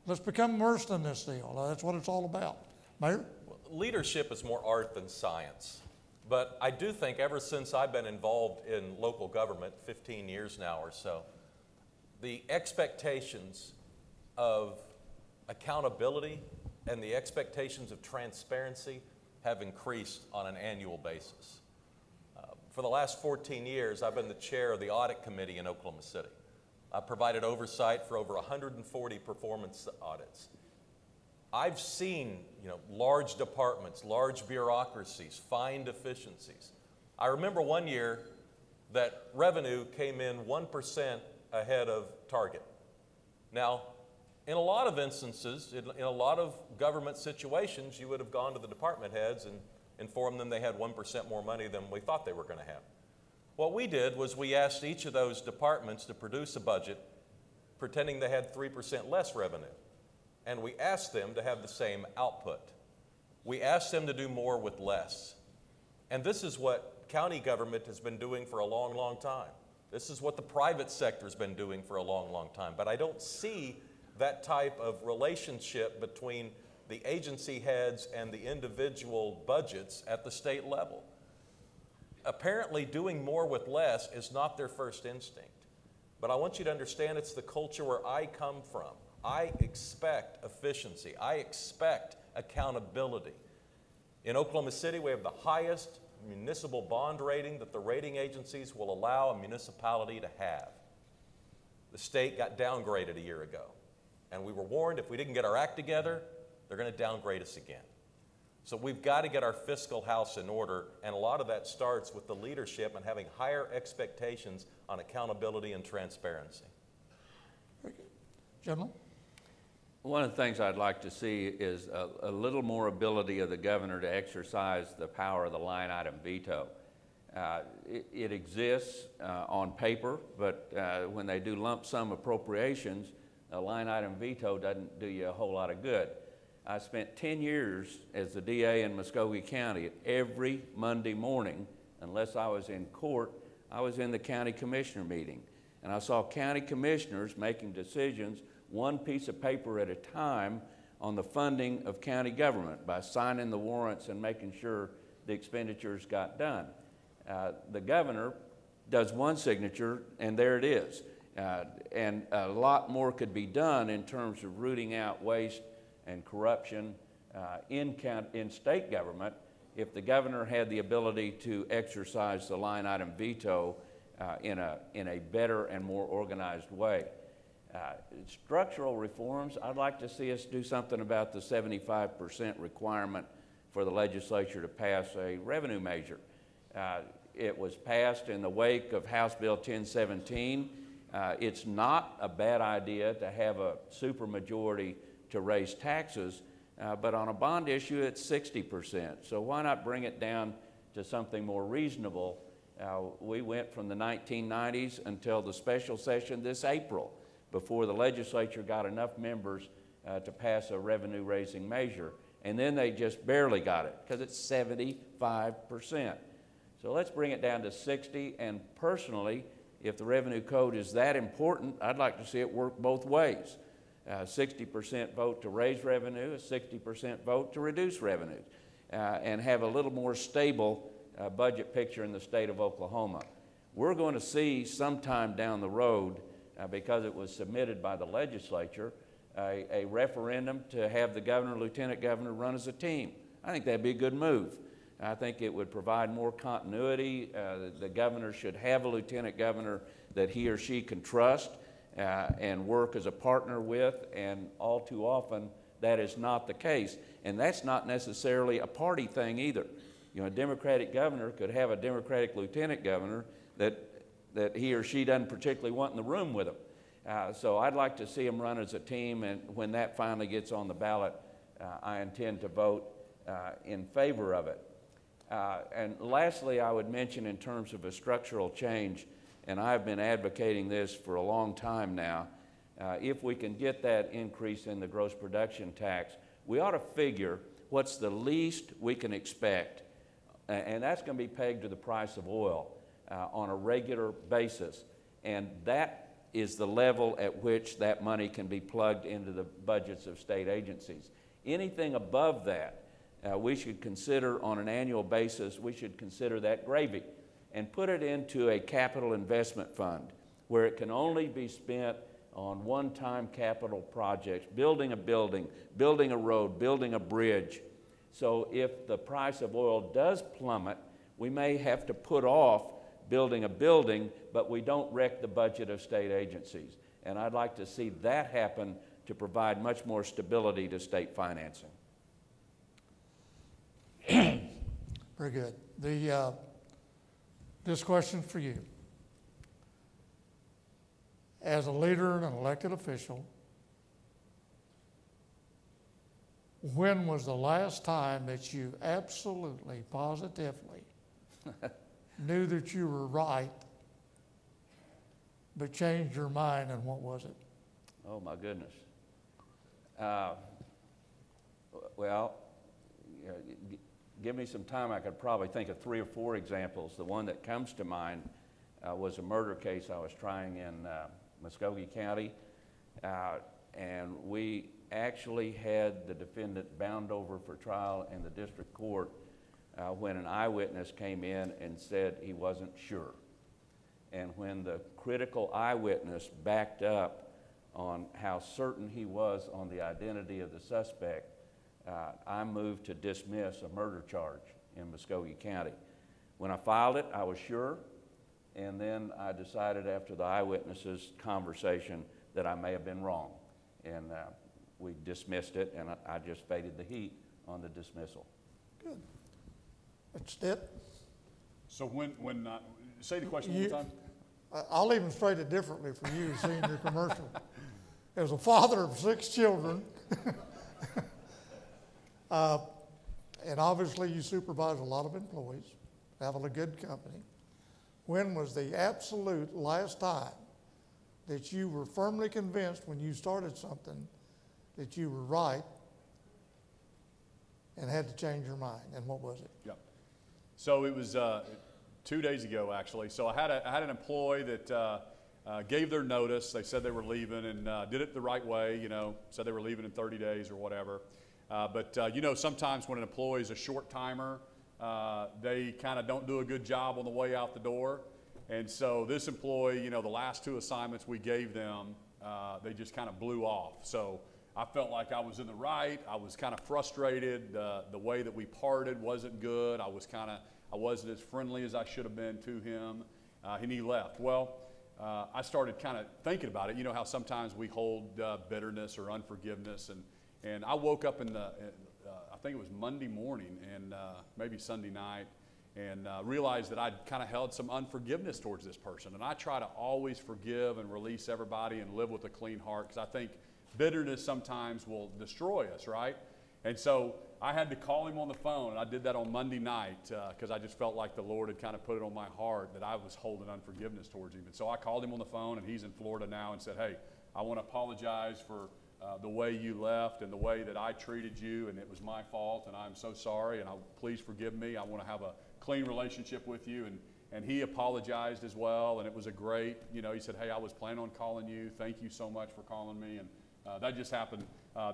let's become immersed in this deal. That's what it's all about. Mayor? Leadership is more art than science. But I do think ever since I've been involved in local government, 15 years now or so, the expectations of accountability and the expectations of transparency have increased on an annual basis. For the last 14 years, I've been the chair of the audit committee in Oklahoma City. I've provided oversight for over 140 performance audits. I've seen, large departments, large bureaucracies find deficiencies. I remember one year that revenue came in 1% ahead of target. Now, in a lot of instances, in a lot of government situations, you would have gone to the department heads and informed them they had 1% more money than we thought they were going to have. What we did was we asked each of those departments to produce a budget pretending they had 3% less revenue. And we asked them to have the same output. We asked them to do more with less. And this is what county government has been doing for a long, long time. This is what the private sector has been doing for a long, long time. But I don't see that type of relationship between the agency heads and the individual budgets at the state level. Apparently, doing more with less is not their first instinct. But I want you to understand it's the culture where I come from. I expect efficiency. I expect accountability. In Oklahoma City, we have the highest municipal bond rating that the rating agencies will allow a municipality to have. The state got downgraded a year ago, and we were warned if we didn't get our act together, they're going to downgrade us again. So we've got to get our fiscal house in order, and a lot of that starts with the leadership and having higher expectations on accountability and transparency. Very good. General? One of the things I'd like to see is a little more ability of the governor to exercise the power of the line item veto. It exists on paper, but when they do lump sum appropriations, a line item veto doesn't do you a whole lot of good. I spent 10 years as the DA in Muskogee County. Every Monday morning, unless I was in court, I was in the county commissioner meeting. And I saw county commissioners making decisions one piece of paper at a time on the funding of county government by signing the warrants and making sure the expenditures got done. The governor does one signature, and there it is. And a lot more could be done in terms of rooting out waste and corruption in state government if the governor had the ability to exercise the line item veto in a better and more organized way. Structural reforms, I'd like to see us do something about the 75% requirement for the legislature to pass a revenue measure. It was passed in the wake of House Bill 1017. It's not a bad idea to have a supermajority to raise taxes, but on a bond issue, it's 60%. So why not bring it down to something more reasonable? We went from the 1990s until the special session this April before the legislature got enough members to pass a revenue-raising measure. And then they just barely got it because it's 75%. So let's bring it down to 60, and personally, if the revenue code is that important, I'd like to see it work both ways. 60% vote to raise revenue, a 60% vote to reduce revenues, and have a little more stable budget picture in the state of Oklahoma. We're going to see sometime down the road, because it was submitted by the legislature, a referendum to have the governor, lieutenant governor run as a team. I think that'd be a good move. I think it would provide more continuity. The governor should have a lieutenant governor that he or she can trust and work as a partner with, and all too often that is not the case. And that's not necessarily a party thing either. You know, a Democratic governor could have a Democratic lieutenant governor that he or she doesn't particularly want in the room with him. So I'd like to see them run as a team, and when that finally gets on the ballot, I intend to vote in favor of it. And lastly, I would mention in terms of a structural change, and I've been advocating this for a long time now, if we can get that increase in the gross production tax, we ought to figure what's the least we can expect, and that's going to be pegged to the price of oil on a regular basis, and that is the level at which that money can be plugged into the budgets of state agencies. Anything above that, we should consider on an annual basis, we should consider that gravy and put it into a capital investment fund where it can only be spent on one-time capital projects, building a building, building a road, building a bridge. So if the price of oil does plummet, we may have to put off building a building, but we don't wreck the budget of state agencies. And I'd like to see that happen to provide much more stability to state financing. Very good. This question for you. As a leader and an elected official, when was the last time that you absolutely, positively knew that you were right, but changed your mind, and what was it? Oh, my goodness. Well, give me some time. I could probably think of 3 or 4 examples. The one that comes to mind was a murder case I was trying in Muskogee County, and we actually had the defendant bound over for trial in the district court when an eyewitness came in and said he wasn't sure. And when the critical eyewitness backed up on how certain he was on the identity of the suspect, I moved to dismiss a murder charge in Muskogee County. When I filed it, I was sure, and then I decided after the eyewitness's conversation that I may have been wrong, and we dismissed it, and I just faded the heat on the dismissal. Good. That's Stitt. So say the question one more time. I'll even phrase it differently for you, seeing your commercial. As a father of 6 children, and obviously you supervise a lot of employees, have a good company. When was the absolute last time that you were firmly convinced when you started something that you were right and had to change your mind, and what was it? Yeah. So it was 2 days ago, actually. So I had an employee that gave their notice. They said they were leaving and did it the right way, you know, said they were leaving in 30 days or whatever. But you know, sometimes when an employee is a short timer, they kind of don't do a good job on the way out the door. And so this employee, you know, the last 2 assignments we gave them, they just kind of blew off. So I felt like I was in the right. I was kind of frustrated. The way that we parted wasn't good. I wasn't as friendly as I should have been to him, and he left. Well, I started kind of thinking about it. You know how sometimes we hold bitterness or unforgiveness, and I woke up I think it was Monday morning and maybe Sunday night, and realized that I'd kind of held some unforgiveness towards this person. And I try to always forgive and release everybody and live with a clean heart, because I think bitterness sometimes will destroy us, right? And so I had to call him on the phone, and I did that on Monday night because I just felt like the Lord had kind of put it on my heart that I was holding unforgiveness towards him. And so I called him on the phone, and he's in Florida now, and said, hey, I want to apologize for the way you left and the way that I treated you, and it was my fault, and I'm so sorry, and please forgive me. I want to have a clean relationship with you. And he apologized as well, and it was a great, you know, he said, hey, I was planning on calling you. Thank you so much for calling me. And that just happened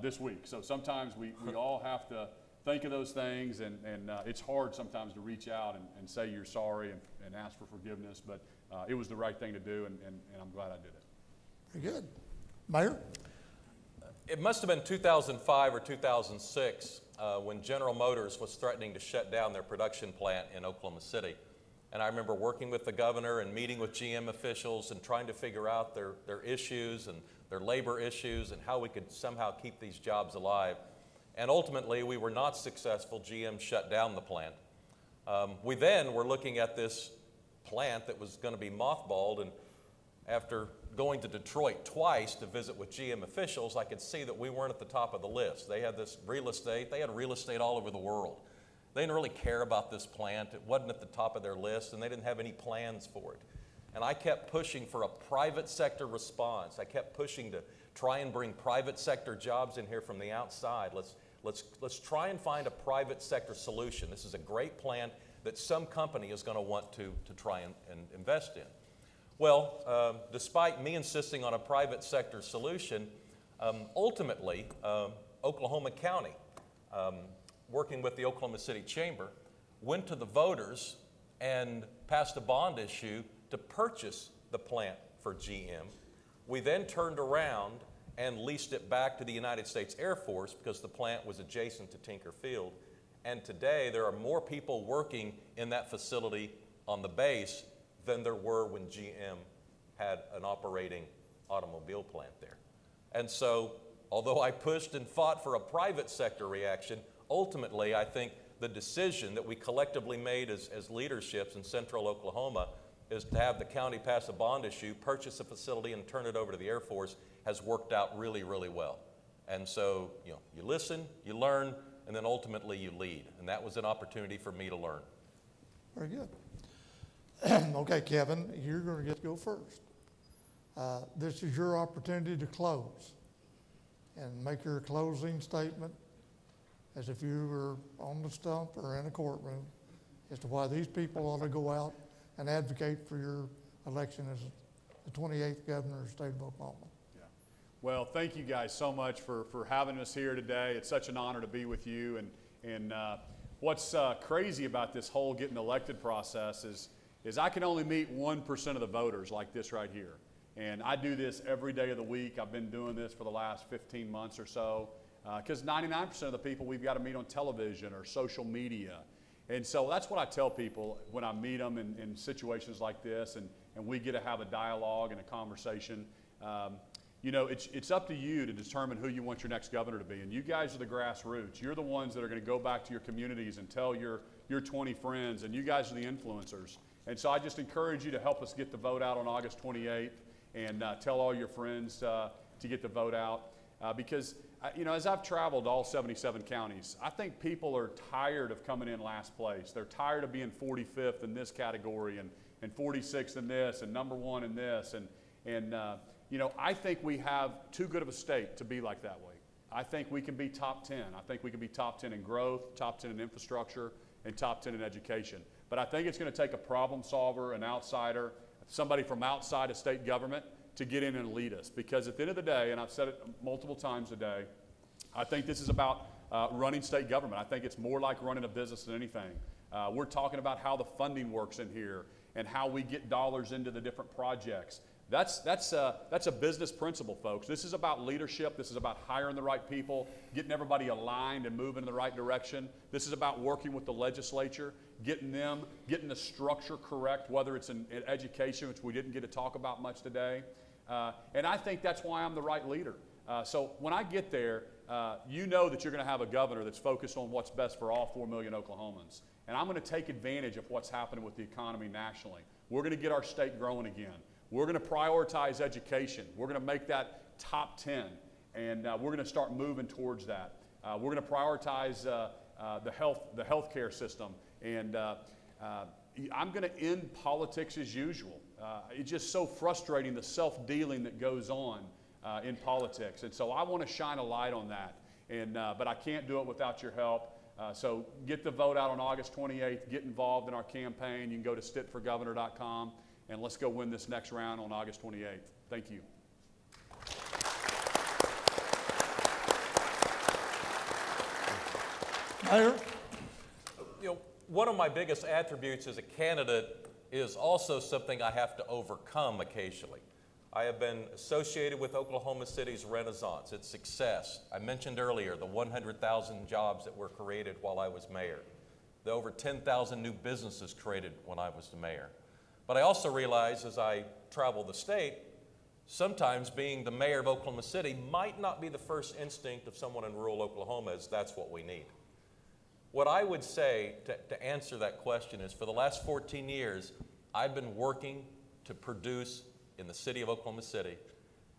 this week. So sometimes we all have to think of those things, and it's hard sometimes to reach out and say you're sorry and ask for forgiveness, but it was the right thing to do, and I'm glad I did it. Very good. Mayor? It must have been 2005 or 2006 when General Motors was threatening to shut down their production plant in Oklahoma City. And I remember working with the governor and meeting with GM officials and trying to figure out their issues and their labor issues and how we could somehow keep these jobs alive. And ultimately, we were not successful. GM shut down the plant. We then were looking at this plant that was going to be mothballed, and after going to Detroit twice to visit with GM officials, I could see that we weren't at the top of the list. They had this real estate. They had real estate all over the world. They didn't really care about this plant. It wasn't at the top of their list, and they didn't have any plans for it. And I kept pushing for a private sector response. I kept pushing to try and bring private sector jobs in here from the outside. Let's try and find a private sector solution. This is a great plant that some company is going to want to try and invest in. Well, despite me insisting on a private sector solution, ultimately, Oklahoma County, working with the Oklahoma City Chamber, went to the voters and passed a bond issue to purchase the plant for GM. We then turned around and leased it back to the United States Air Force because the plant was adjacent to Tinker Field. And today there are more people working in that facility on the base than there were when GM had an operating automobile plant there. And so, although I pushed and fought for a private sector reaction, ultimately I think the decision that we collectively made as leaderships in central Oklahoma is to have the county pass a bond issue, purchase a facility, and turn it over to the Air Force has worked out really, really well. And so, you know, you listen, you learn, and then ultimately you lead. And that was an opportunity for me to learn. Very good. Okay, Kevin, you're going to get to go first. This is your opportunity to close and make your closing statement as if you were on the stump or in a courtroom as to why these people ought to go out and advocate for your election as the 28th governor of the state of Oklahoma. Yeah. Well, thank you guys so much for having us here today. It's such an honor to be with you. And what's crazy about this whole getting elected process is I can only meet 1% of the voters like this right here. And I do this every day of the week. I've been doing this for the last 15 months or so, because 99% of the people we've got to meet on television or social media. And so that's what I tell people when I meet them in situations like this, and we get to have a dialogue and a conversation. You know, it's up to you to determine who you want your next governor to be. And you guys are the grassroots. You're the ones that are going to go back to your communities and tell your 20 friends, and you guys are the influencers. And so I just encourage you to help us get the vote out on August 28th, and tell all your friends to get the vote out. Because, you know, as I've traveled all 77 counties, I think people are tired of coming in last place. They're tired of being 45th in this category and 46th in this and number 1 in this. And you know, I think we have too good of a state to be like that way. I think we can be top 10. I think we can be top 10 in growth, top 10 in infrastructure, and top 10 in education. But I think it's going to take a problem solver, an outsider. I somebody from outside of state government to get in and lead us. Because at the end of the day, and I've said it multiple times today, I think this is about running state government. I think it's more like running a business than anything. We're talking about how the funding works in here and how we get dollars into the different projects. That's a business principle, folks. This is about leadership. This is about hiring the right people, getting everybody aligned and moving in the right direction. This is about working with the legislature, getting the structure correct, whether it's in education, which we didn't get to talk about much today. And I think that's why I'm the right leader. So when I get there, you know that you're going to have a governor that's focused on what's best for all 4 million Oklahomans. And I'm going to take advantage of what's happening with the economy nationally. We're going to get our state growing again. We're going to prioritize education. We're going to make that top 10, and we're going to start moving towards that. We're going to prioritize the healthcare system, and I'm going to end politics as usual. It's just so frustrating, the self-dealing that goes on in politics, and so I want to shine a light on that. And but I can't do it without your help. So get the vote out on August 28th. Get involved in our campaign. You can go to stittforgovernor.com. And let's go win this next round on August 28th. Thank you. Mayor? You know, one of my biggest attributes as a candidate is also something I have to overcome occasionally. I have been associated with Oklahoma City's renaissance, its success. I mentioned earlier the 100,000 jobs that were created while I was mayor, the over 10,000 new businesses created when I was the mayor. But I also realize as I travel the state, sometimes being the mayor of Oklahoma City might not be the first instinct of someone in rural Oklahoma, as that's what we need. What I would say to answer that question is for the last 14 years, I've been working to produce in the city of Oklahoma City,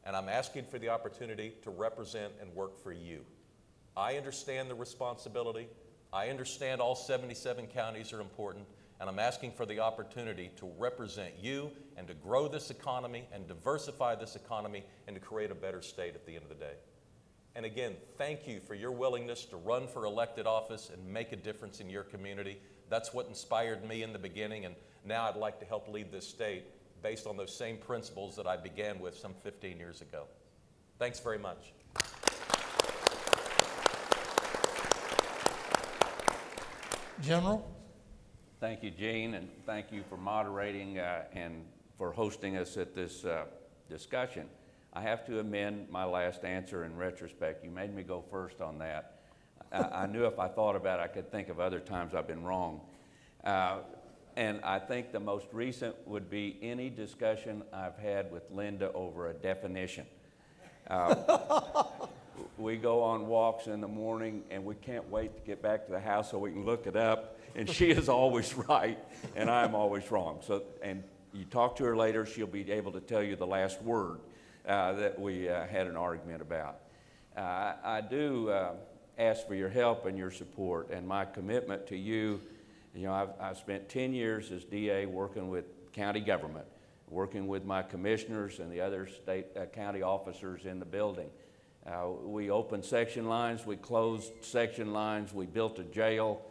and I'm asking for the opportunity to represent and work for you. I understand the responsibility. I understand all 77 counties are important. And I'm asking for the opportunity to represent you and to grow this economy and diversify this economy and to create a better state at the end of the day. And again, thank you for your willingness to run for elected office and make a difference in your community. That's what inspired me in the beginning, and now I'd like to help lead this state based on those same principles that I began with some 15 years ago. Thanks very much. General? Thank you, Gene, and thank you for moderating and for hosting us at this discussion. I have to amend my last answer in retrospect. You made me go first on that. I knew if I thought about it, I could think of other times I've been wrong. And I think the most recent would be any discussion I've had with Linda over a definition. We go on walks in the morning, and we can't wait to get back to the house so we can look it up. And she is always right, and I'm always wrong. So, and you talk to her later, she'll be able to tell you the last word that we had an argument about. I do ask for your help and your support, and my commitment to you. You know, I've spent 10 years as DA working with county government, working with my commissioners and the other state county officers in the building. We opened section lines, we closed section lines, we built a jail.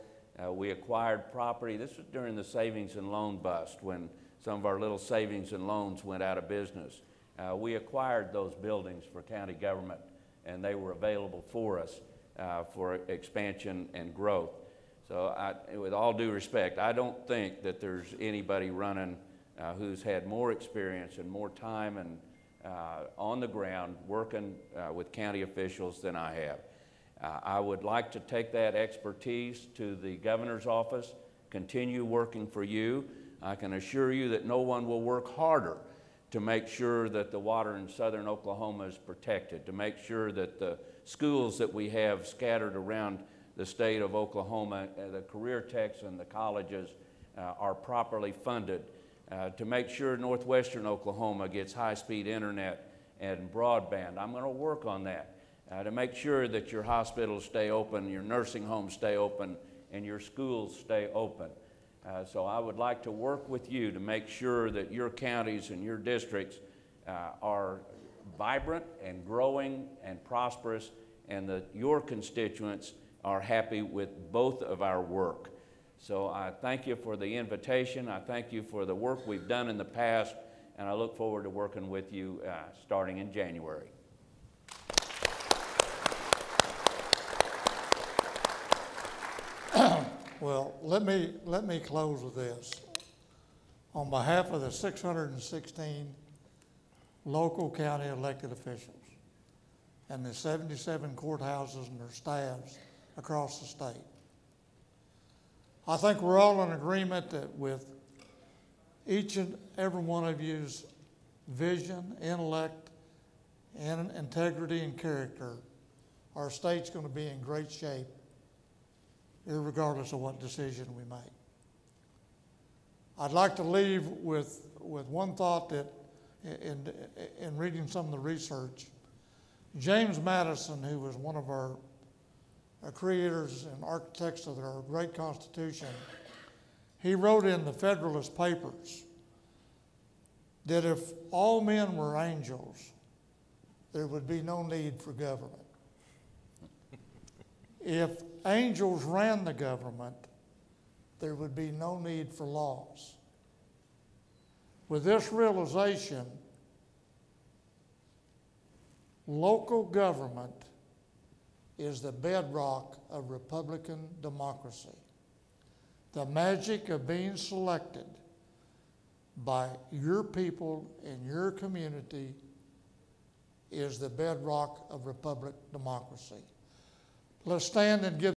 We acquired property. This was during the savings and loan bust when some of our little savings and loans went out of business. We acquired those buildings for county government, and they were available for us for expansion and growth. So with all due respect, I don't think that there's anybody running who's had more experience and more time and on the ground working with county officials than I have. I would like to take that expertise to the governor's office, continue working for you. I can assure you that no one will work harder to make sure that the water in southern Oklahoma is protected, to make sure that the schools that we have scattered around the state of Oklahoma, the career techs and the colleges are properly funded, to make sure northwestern Oklahoma gets high-speed internet and broadband. I'm going to work on that. To make sure that your hospitals stay open, your nursing homes stay open, and your schools stay open. So I would like to work with you to make sure that your counties and your districts are vibrant and growing and prosperous, and that your constituents are happy with both of our work. So I thank you for the invitation. I thank you for the work we've done in the past, and I look forward to working with you starting in January. Well, let me close with this. On behalf of the 616 local county elected officials and the 77 courthouses and their staffs across the state, I think we're all in agreement that with each and every one of you's vision, intellect, and integrity and character, our state's going to be in great shape, regardless of what decision we make. I'd like to leave with one thought that, in reading some of the research, James Madison, who was one of our creators and architects of our great Constitution, he wrote in the Federalist Papers that if all men were angels, there would be no need for government. If angels ran the government, there would be no need for laws. With this realization, local government is the bedrock of Republican democracy. The magic of being selected by your people in your community is the bedrock of Republican democracy. Let's stand and give